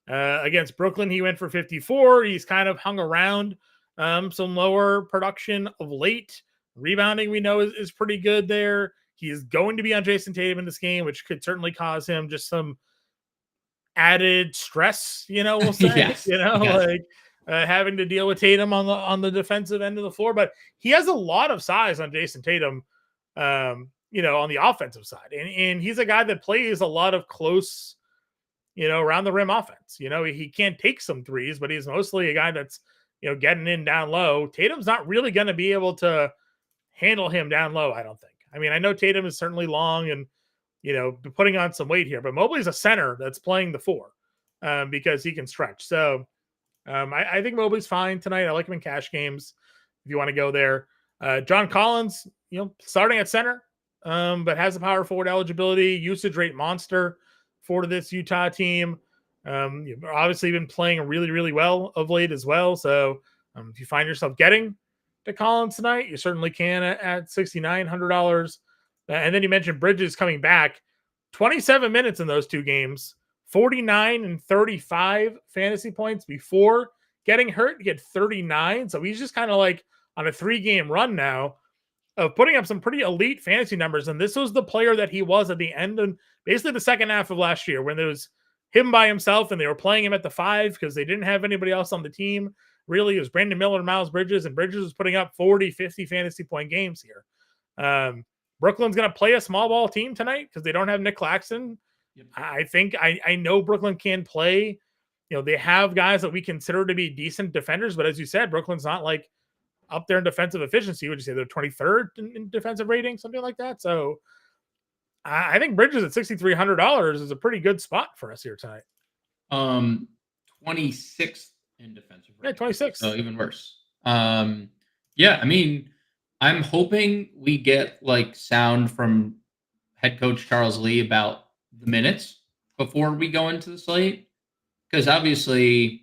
Against Brooklyn, he went for 54. He's kind of hung around some lower production of late. Rebounding, we know, is pretty good there. He is going to be on Jason Tatum in this game, which could certainly cause him just some added stress, we'll say, yes. Like having to deal with Tatum on the defensive end of the floor. But he has a lot of size on Jason Tatum, on the offensive side. And he's a guy that plays a lot of close, around the rim offense. He can take some threes, but he's mostly a guy that's, getting in down low. Tatum's not really going to be able to handle him down low, I don't think. I mean, I know Tatum is certainly long and, putting on some weight here, but Mobley's a center that's playing the 4 because he can stretch. So I think Mobley's fine tonight. I like him in cash games if you want to go there. John Collins, starting at center, but has the power forward eligibility, usage rate monster for this Utah team. You've obviously been playing really, really well of late as well. So if you find yourself getting to Collins tonight, you certainly can at $6,900. And then you mentioned Bridges coming back. 27 minutes in those two games, 49 and 35 fantasy points before getting hurt. He had 39. So he's just kind of like on a 3-game run now of putting up some pretty elite fantasy numbers. And this was the player that he was at the end and basically the second half of last year when there was him by himself and they were playing him at the 5 because they didn't have anybody else on the team. Really, it was Brandon Miller and Miles Bridges, and Bridges was putting up 40, 50 fantasy point games here. Brooklyn's going to play a small ball team tonight because they don't have Nick Claxton. Yep. I think I know Brooklyn can play. They have guys that we consider to be decent defenders, but as you said, Brooklyn's not like up there in defensive efficiency. Would you say they're 23rd in defensive rating, something like that? So I think Bridges at $6,300 is a pretty good spot for us here tonight. 26th in defensive rating. Yeah, 26. So even worse. Yeah, I mean, I'm hoping we get like sound from head coach Charles Lee about the minutes before we go into the slate, because obviously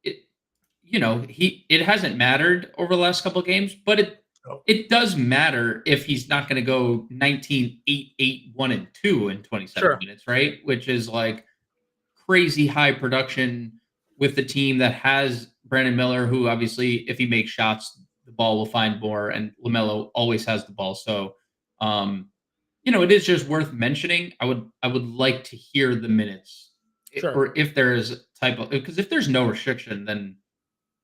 it hasn't mattered over the last couple of games, but it does matter if he's not going to go 19, 8, 8, 1, and 2 in 27 minutes, right? Which is like crazy high production with the team that has Brandon Miller, who obviously, if he makes shots, the ball will find more, and LaMelo always has the ball. So, it is just worth mentioning. I would like to hear the minutes, or if there is a type of, because if there's no restriction, then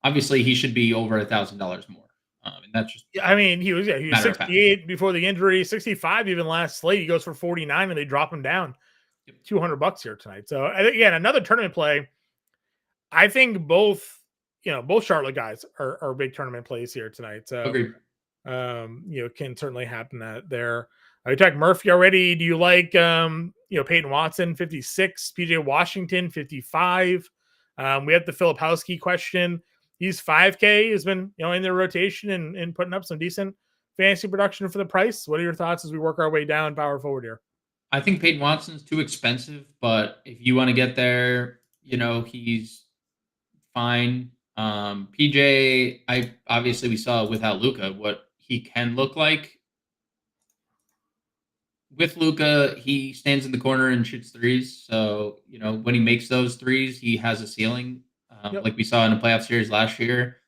obviously he should be over $1,000 more. And that's just, he was 68 before the injury, 65 even last slate. He goes for 49, and they drop him down $200 here tonight. So again, another tournament play. I think both Charlotte guys are big tournament plays here tonight. So, agreed. Can certainly happen there. We talked Murphy already. Do you like, Peyton Watson, 56, PJ Washington, 55? We have the Filipowski question. He's 5K, has been, in their rotation and putting up some decent fantasy production for the price. What are your thoughts as we work our way down power forward here? I think Peyton Watson's too expensive, but if you want to get there, he's fine. PJ, we saw without Luka what he can look like. With Luka, he stands in the corner and shoots threes. So, when he makes those threes, he has a ceiling, like we saw in the playoff series last year.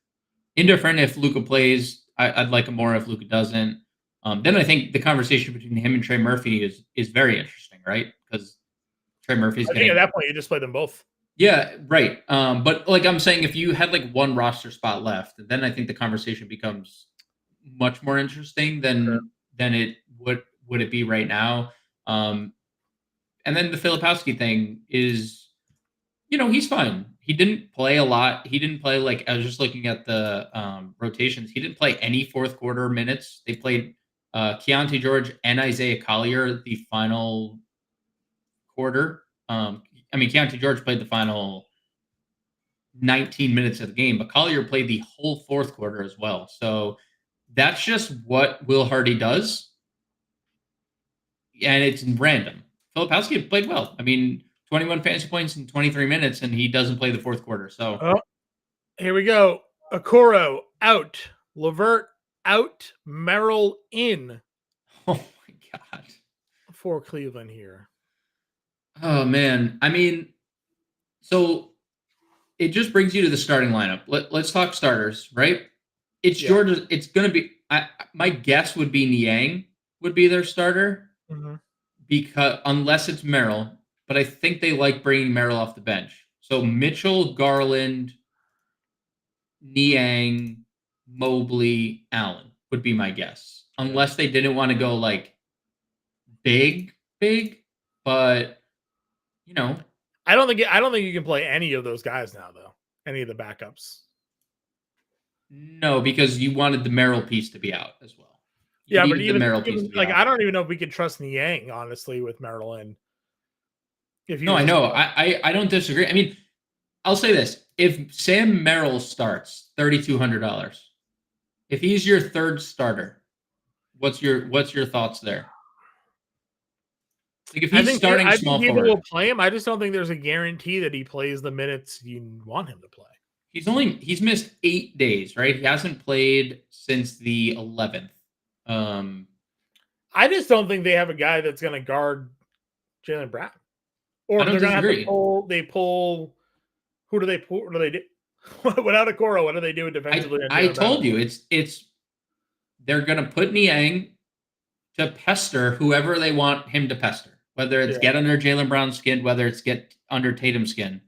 Indifferent if Luka plays, I'd like him more if Luka doesn't. Then I think the conversation between him and Trey Murphy is very interesting, right? Because Trey Murphy's I think at that point, you just play them both. Yeah, right. But like I'm saying, if you had like one roster spot left, then I think the conversation becomes much more interesting than it would it be right now. And then the Filipowski thing is, he's fine. He didn't play a lot. He didn't play, like, I was just looking at the rotations. He didn't play any fourth quarter minutes. They played Keontae George and Isaiah Collier the final quarter. Keontae George played the final 19 minutes of the game, but Collier played the whole fourth quarter as well. So that's just what Will Hardy does. And it's random. Filipowski played well. 21 fantasy points in 23 minutes, and he doesn't play the fourth quarter. So here we go. Okoro out. LeVert out. Merrill in. Oh my God. For Cleveland here. Oh man. So it just brings you to the starting lineup. Let's talk starters, right? It's Georgia. It's going to be, my guess would be Niang would be their starter, because unless it's Merrill, but I think they like bringing Merrill off the bench. So Mitchell, Garland, Niang, Mobley, Allen would be my guess, unless they didn't want to go like big, but I don't think you can play any of those guys now, though. Any of the backups. No, because you wanted the Merrill piece to be out as well. But even I don't even know if we could trust Niang, honestly, with Merrill in. I know. I don't disagree. I'll say this: if Sam Merrill starts $3,200, if he's your third starter, what's your thoughts there? Like if he's starting I small think forward, will play him. I just don't think there's a guarantee that he plays the minutes you want him to play. he's missed 8 days, right? He hasn't played since the 11th. I just don't think they have a guy that's going to guard Jaylen Brown. Or I don't they're going to have disagree. to pull. Who do they pull? What do they do? Without a Coro, what do they do defensively? I told you it's they're going to put Niang to pester whoever they want him to pester. Whether it's get under Jaylen Brown's skin, whether it's get under Tatum's skin,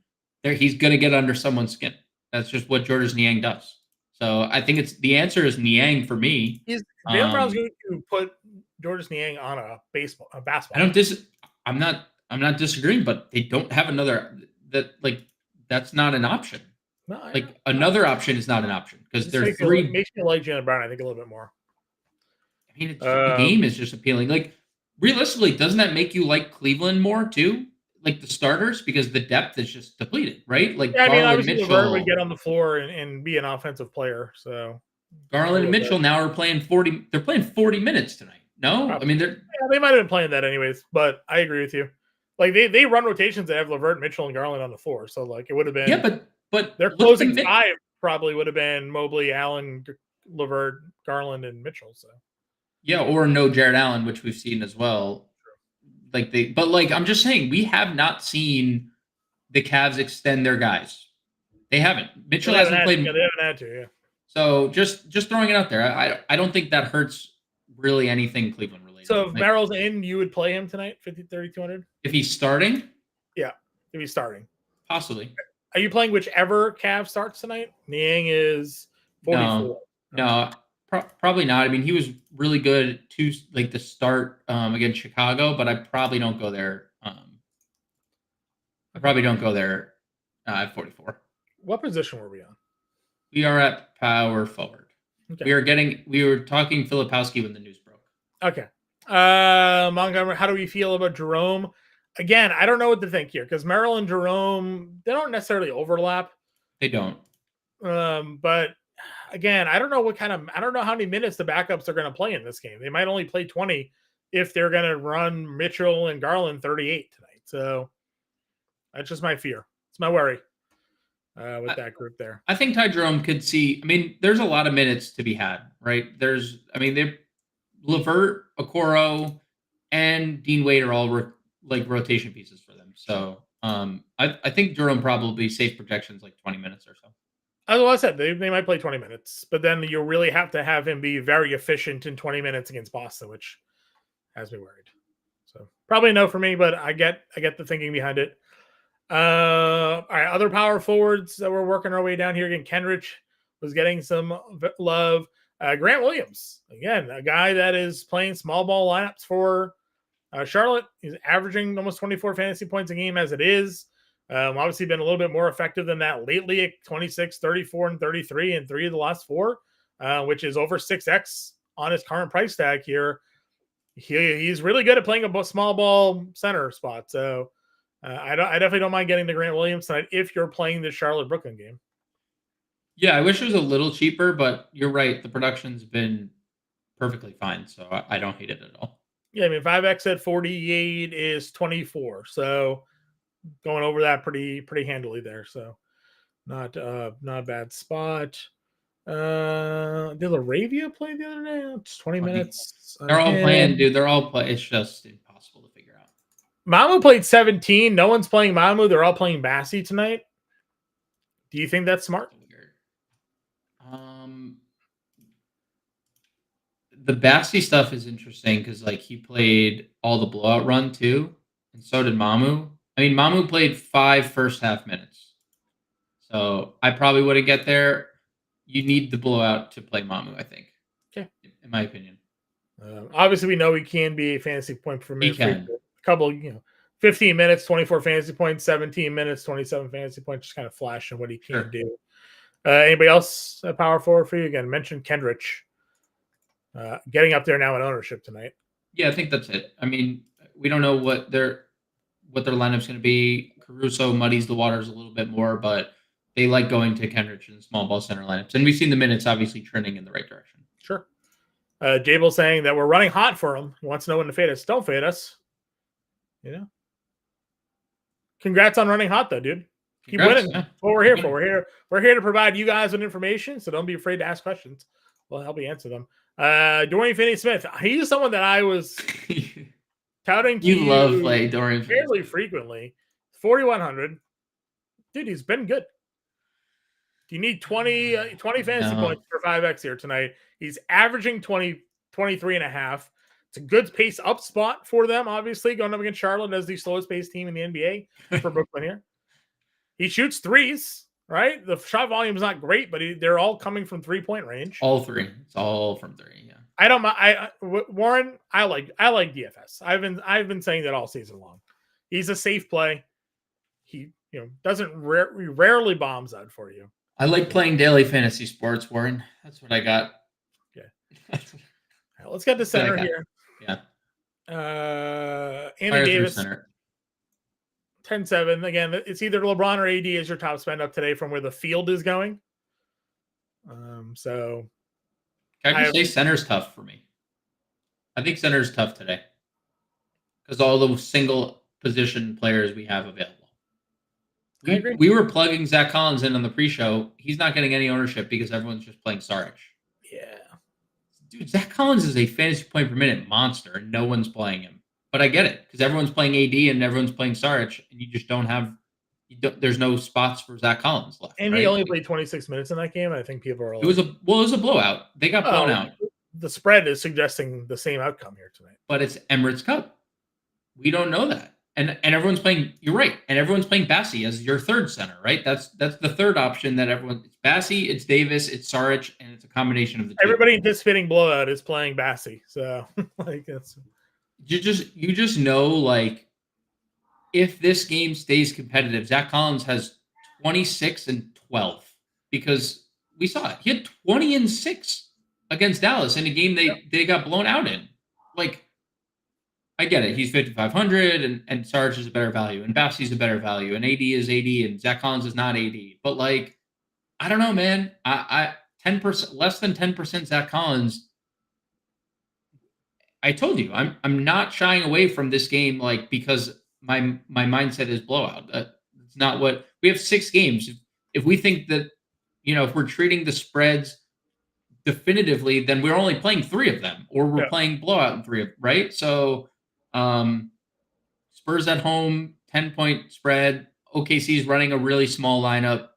he's going to get under someone's skin. That's just what Georges Niang does. So I think the answer is Niang for me. Jaylen Brown's going to put Georges Niang on a basketball. I'm not disagreeing, but they don't have another that's not an option. No, another option is not an option because there are three. It makes me like Jaylen Brown, I think, a little bit more. I mean, the game is just appealing. Like, realistically, doesn't that make you like Cleveland more too? Like the starters, because the depth is just depleted, right? Like, I mean, obviously Mitchell LeVert would get on the floor and be an offensive player. So Garland and Mitchell now are playing 40. They're playing 40 minutes tonight. No, probably. I mean they might have been playing that anyways. But I agree with you. Like they run rotations that have LeVert, Mitchell, and Garland on the floor. So like it would have been but their closing five probably would have been Mobley, Allen, LeVert, Garland, and Mitchell. So yeah, or no Jared Allen, which we've seen as well. But I'm just saying, we have not seen the Cavs extend their guys. They haven't. Mitchell hasn't played. Yeah, they haven't had to. Yeah. So just throwing it out there, I don't think that hurts really anything Cleveland related. So if Merrill's in, you would play him tonight, 3,200? If he's starting? Yeah, if he's starting. Possibly. Are you playing whichever Cavs starts tonight? Niang is 44. No, probably not. I mean, he was really good to the start against Chicago, but I probably don't go there. At 44. What position were we on? We are at power forward. Okay. We were talking Filipowski when the news broke. Okay. Montgomery, how do we feel about Jerome? Again, I don't know what to think here because Merrill and Jerome, they don't necessarily overlap. They don't. But again, I don't know how many minutes the backups are going to play in this game. They might only play 20 if they're going to run Mitchell and Garland 38 tonight. So that's just my fear. It's my worry with that group there. I think Ty Jerome could see. I mean, there's a lot of minutes to be had, right? LeVert, Okoro, and Dean Wade are all rotation pieces for them. So I think Jerome probably safe projections 20 minutes or so. As I said, they might play 20 minutes, but then you really have to have him be very efficient in 20 minutes against Boston, which has me worried. So probably no for me, but I get the thinking behind it. All right, other power forwards that we're working our way down here again. Kenrich was getting some love. Grant Williams, again, a guy that is playing small ball lineups for Charlotte. He's averaging almost 24 fantasy points a game as it is. Obviously been a little bit more effective than that lately at 26, 34, and 33 in 3 of the last 4, which is over 6x on his current price tag here. He's really good at playing a small ball center spot. So I definitely don't mind getting the Grant Williams tonight if you're playing the Charlotte-Brooklyn game. Yeah, I wish it was a little cheaper, but you're right. The production's been perfectly fine, so I don't hate it at all. Yeah, I mean, 5x at 48 is 24. So going over that pretty handily there. So not a bad spot. Did Laravia play the other day? It's 20 minutes. They're all playing, dude. They're all playing. It's just impossible to figure out. Mamu played 17. No one's playing Mamu. They're all playing Bassi tonight. Do you think that's smart? The Bassi stuff is interesting because he played all the blowout run too, and so did Mamu. I mean, Mamu played 5 first half minutes, so I probably wouldn't get there. You need the blowout to play Mamu, I think. Okay, in my opinion. Obviously, we know he can be a fantasy point per minute. He can. A couple, 15 minutes, 24 fantasy points, 17 minutes, 27 fantasy points, just kind of flashing what he can do. Anybody else power forward for you? Again, mentioned Kenrich. Getting up there now in ownership tonight. Yeah, I think that's it. I mean, we don't know what their lineup's going to be. Caruso muddies the waters a little bit more, but they like going to Kenrich and small ball center lineups. And we've seen the minutes obviously trending in the right direction. Sure. Jabel saying that we're running hot for him. He wants to know when to fade us. Don't fade us. Congrats on running hot, though, dude. Keep winning. Yeah. That's what we're here for. We're here to provide you guys with information, so don't be afraid to ask questions. We'll help you answer them. Dorian Finney-Smith. He's someone that I was touting to you love play Dorian fairly frequently. 4,100. Dude, he's been good. You need 20 fantasy points for 5x here tonight. He's averaging 23.5. It's a good pace up spot for them, obviously, going up against Charlotte as the slowest pace team in the NBA for Brooklyn here. He shoots threes, right? The shot volume is not great, but they're all coming from 3-point range. All three. It's all from three, yeah. I don't mind. Warren, I like DFS. I've been saying that all season long. He's a safe play. He rarely bombs out for you. I like playing daily fantasy sports, Warren. That's what I got. Okay. Right, let's get to center here. Yeah. Andy Davis, 10-7. Again, it's either LeBron or AD as your top spend up today from where the field is going. So can I just say center's tough for me? I think center's tough today because all the single position players we have available. We were plugging Zach Collins in on the pre-show. He's not getting any ownership because everyone's just playing Saric. Yeah. Dude, Zach Collins is a fantasy point per minute monster, and no one's playing him. But I get it because everyone's playing AD and everyone's playing Saric, and you just don't have. There's no spots for Zach Collins left. And he only played 26 minutes in that game. I think people are. It was a blowout. They got blown out. The spread is suggesting the same outcome here tonight. But it's Emirates Cup. We don't know that. And everyone's playing. You're right. And everyone's playing Bassey as your third center, right? That's the third option that everyone. It's Bassey, it's Davis, it's Saric, and it's a combination of the two. Everybody anticipating blowout is playing Bassey. So that's. You just know, like, if this game stays competitive, Zach Collins has 26 and 12 because we saw it. He had 20 and 6 against Dallas in a game they got blown out in. Like, I get it. He's 5,500 and Sarge is a better value and Bassey's a better value and AD is AD and Zach Collins is not AD. But, like, I don't know, man. I 10%, less than 10% Zach Collins. I told you, I'm not shying away from this game, like, because my mindset is blowout. It's not what we have 6 games. If we think that, if we're treating the spreads definitively, then we're only playing 3 of them, or we're playing blowout in 3 of, right? So, Spurs at home, 10-point spread. OKC is running a really small lineup,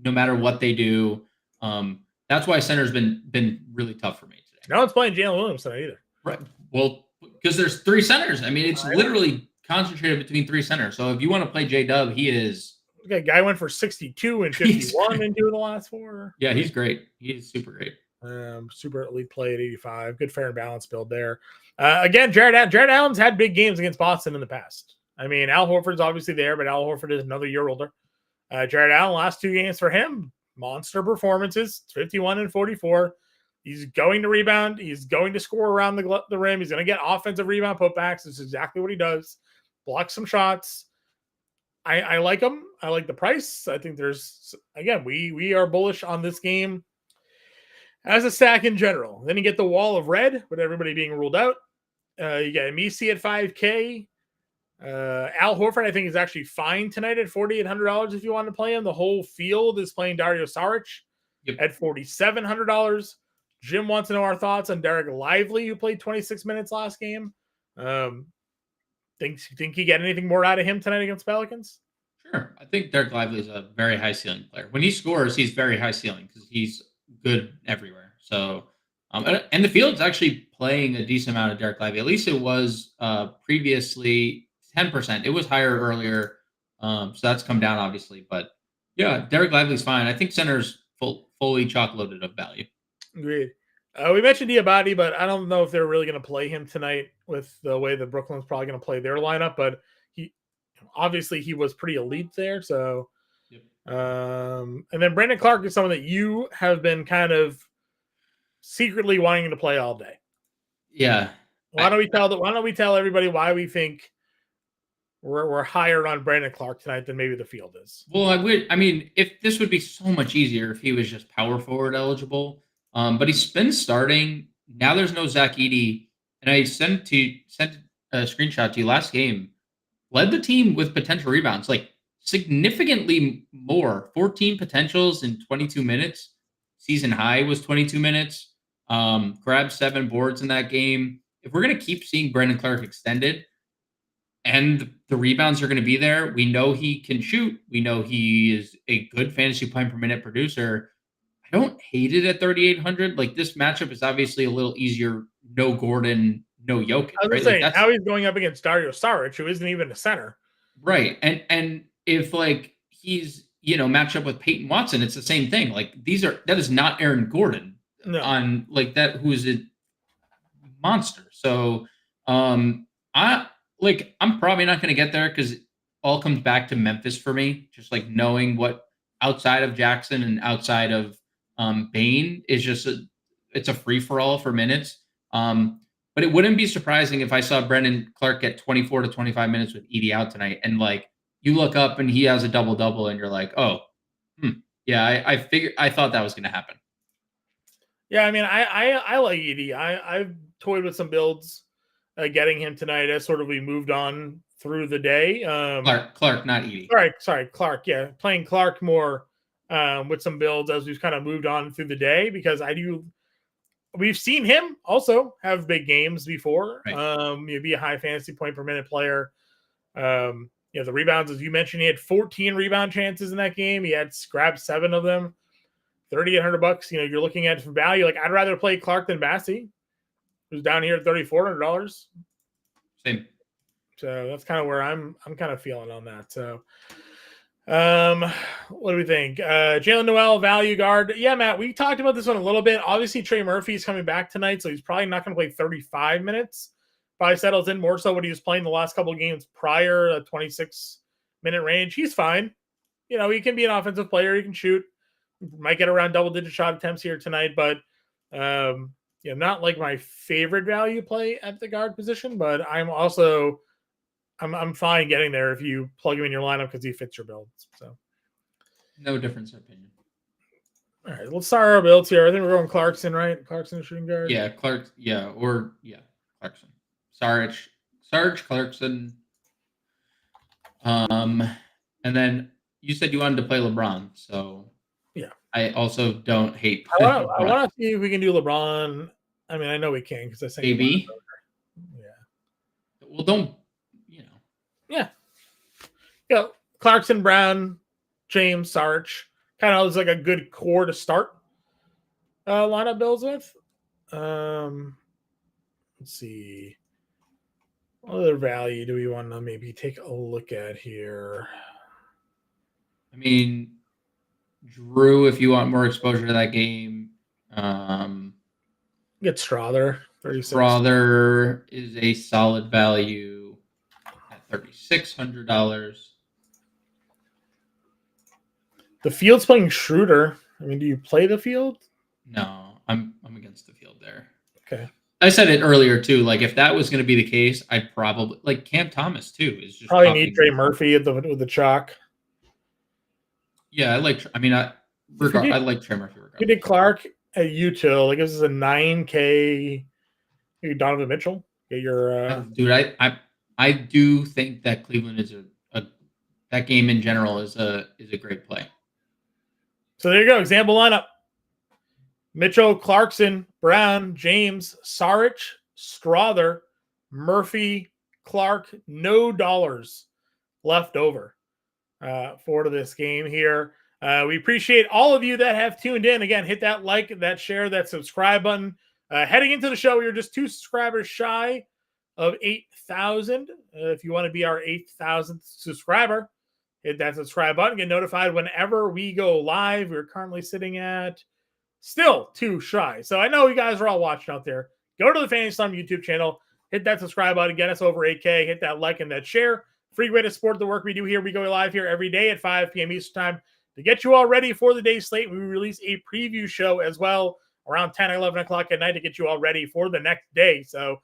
no matter what they do. That's why center's been really tough for me today. No one's playing Jalen Williams tonight either. Right. Well, because there's 3 centers. I mean, it's literally concentrated between 3 centers. So if you want to play J-Dub, he is. Okay, guy went for 62 and 51 in 2 of the last 4. Yeah, he's great. He's super great. Super elite play at 85. Good fair and balanced build there. Again, Jared Allen's had big games against Boston in the past. I mean, Al Horford's obviously there, but Al Horford is another year older. Jared Allen, last 2 games for him, monster performances, 51 and 44. He's going to rebound. He's going to score around the rim. He's going to get offensive rebound putbacks. That's exactly what he does. Block some shots. I like him. I like the price. I think we are bullish on this game as a stack in general. Then you get the wall of red with everybody being ruled out. You got Misi at 5K. Al Horford, I think, is actually fine tonight at $4,800 if you want to play him. The whole field is playing Dario Saric at $4,700. Jim wants to know our thoughts on Derek Lively, who played 26 minutes last game. Think you get anything more out of him tonight against Pelicans? Sure. I think Derek Lively is a very high ceiling player. When he scores, he's very high ceiling because he's good everywhere. So, and the field's actually playing a decent amount of Derek Lively. At least it was previously 10%. It was higher earlier. So that's come down, obviously. But yeah, Derek Lively's fine. I think center's fully chock-loaded of value. Agreed. We mentioned Diabate, but I don't know if they're really going to play him tonight with the way that Brooklyn's probably going to play their lineup. But he was pretty elite there. So, and then Brandon Clark is someone that you have been kind of secretly wanting to play all day. Yeah. Why don't we tell everybody why we think we're higher on Brandon Clark tonight than maybe the field is. Well, if this would be so much easier if he was just power forward eligible. But he's been starting. Now there's no Zach Edey. And I sent a screenshot to you last game. Led the team with potential rebounds, like significantly more. 14 potentials in 22 minutes. Season high was 22 minutes. Grabbed 7 boards in that game. If we're going to keep seeing Brandon Clark extended and the rebounds are going to be there, we know he can shoot. We know he is a good fantasy point per minute producer. I don't hate it at 3,800. Like, this matchup is obviously a little easier. No Gordon, no Jokic. I was right? saying, Like, now he's going up against Dario Saric, who isn't even a center. Right. And if like he's, match up with Peyton Watson, it's the same thing. Like, that is not Aaron Gordon on like that, who's a monster. So I'm probably not going to get there because it all comes back to Memphis for me. Just like knowing what outside of Jackson and outside of Bane is just it's a free for all for minutes. But it wouldn't be surprising if I saw Brandon Clark get 24 to 25 minutes with Edey out tonight, and like you look up and he has a double double, and you're like, oh, yeah, I thought that was going to happen. Yeah, I mean, I like Edey. I've toyed with some builds getting him tonight as sort of we moved on through the day. Clark, not Edey. Sorry, Clark. Yeah, playing Clark more with some builds as we've kind of moved on through the day, because we've seen him also have big games before. Right. Be a high fantasy point per minute player. The rebounds, as you mentioned, he had 14 rebound chances in that game. He had grabbed 7 of them. $3,800. You're looking at for value. Like, I'd rather play Clark than Bassey, who's down here at $3,400. Same. So that's kind of where I'm kind of feeling on that. So, what do we think? Jalen Noel, value guard. Yeah, Matt, we talked about this one a little bit. Obviously, Trey Murphy's coming back tonight, so he's probably not going to play 35 minutes. Probably settles in more so what he was playing the last couple of games prior, a 26-minute range. He's fine. He can be an offensive player. He can shoot. Might get around double-digit shot attempts here tonight, but not like my favorite value play at the guard position. But I'm fine getting there if you plug him in your lineup because he fits your builds. So no difference of opinion. All right, let's start our builds here. I think we're going Clarkson, right? Clarkson shooting guard. Yeah, Clarkson. Sarge Clarkson. And then you said you wanted to play LeBron, so yeah. I also don't hate. I want to see if we can do LeBron. I mean, I know we can because I say maybe. Yeah. Well, don't. Yeah. Clarkson, Brown, James, Sarge. Kind of looks like a good core to start lineup builds with. Let's see. What other value do we want to maybe take a look at here? I mean, Drew, if you want more exposure to that game. Get Strother, 36. Strother is a solid value at $3,600. The field's playing Schroeder. I mean, do you play the field? No, I'm against the field there. Okay. I said it earlier too. Like, if that was going to be the case, I'd probably like Cam Thomas too. Is just probably need Trey Murphy with the chalk. Yeah, I like Trey Murphy. You did Clark at Utah. Like, this is a 9K. Donovan Mitchell. Get your dude. I do think that Cleveland is that game in general is a great play. So there you go. Example lineup. Mitchell, Clarkson, Brown, James, Saric, Strother, Murphy, Clark. No dollars left over for this game here. We appreciate all of you that have tuned in. Again, hit that like, that share, that subscribe button. Heading into the show, we were just 2 subscribers shy of 8,000. If you want to be our 8,000th subscriber, hit that subscribe button. Get notified whenever we go live. We're currently sitting at still 2 shy. So I know you guys are all watching out there. Go to the FANation YouTube channel. Hit that subscribe button. Get us over 8K. Hit that like and that share. Free way to support the work we do here. We go live here every day at 5 p.m. Eastern time to get you all ready for the day slate. We release a preview show as well around 10 or 11 o'clock at night to get you all ready for the next day. So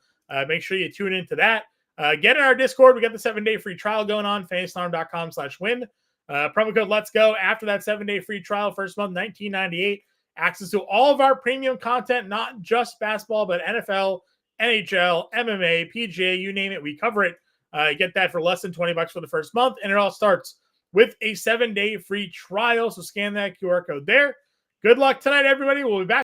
make sure you tune into that. Get in our Discord. We got the 7-day free trial going on, FANationAlarm.com/win. Promo code Let's Go. After that 7-day free trial, first month, $19.98. Access to all of our premium content, not just basketball, but NFL, NHL, MMA, PGA, you name it, we cover it. Get that for less than $20 for the first month, and it all starts with a 7-day free trial. So scan that QR code there. Good luck tonight, everybody. We'll be back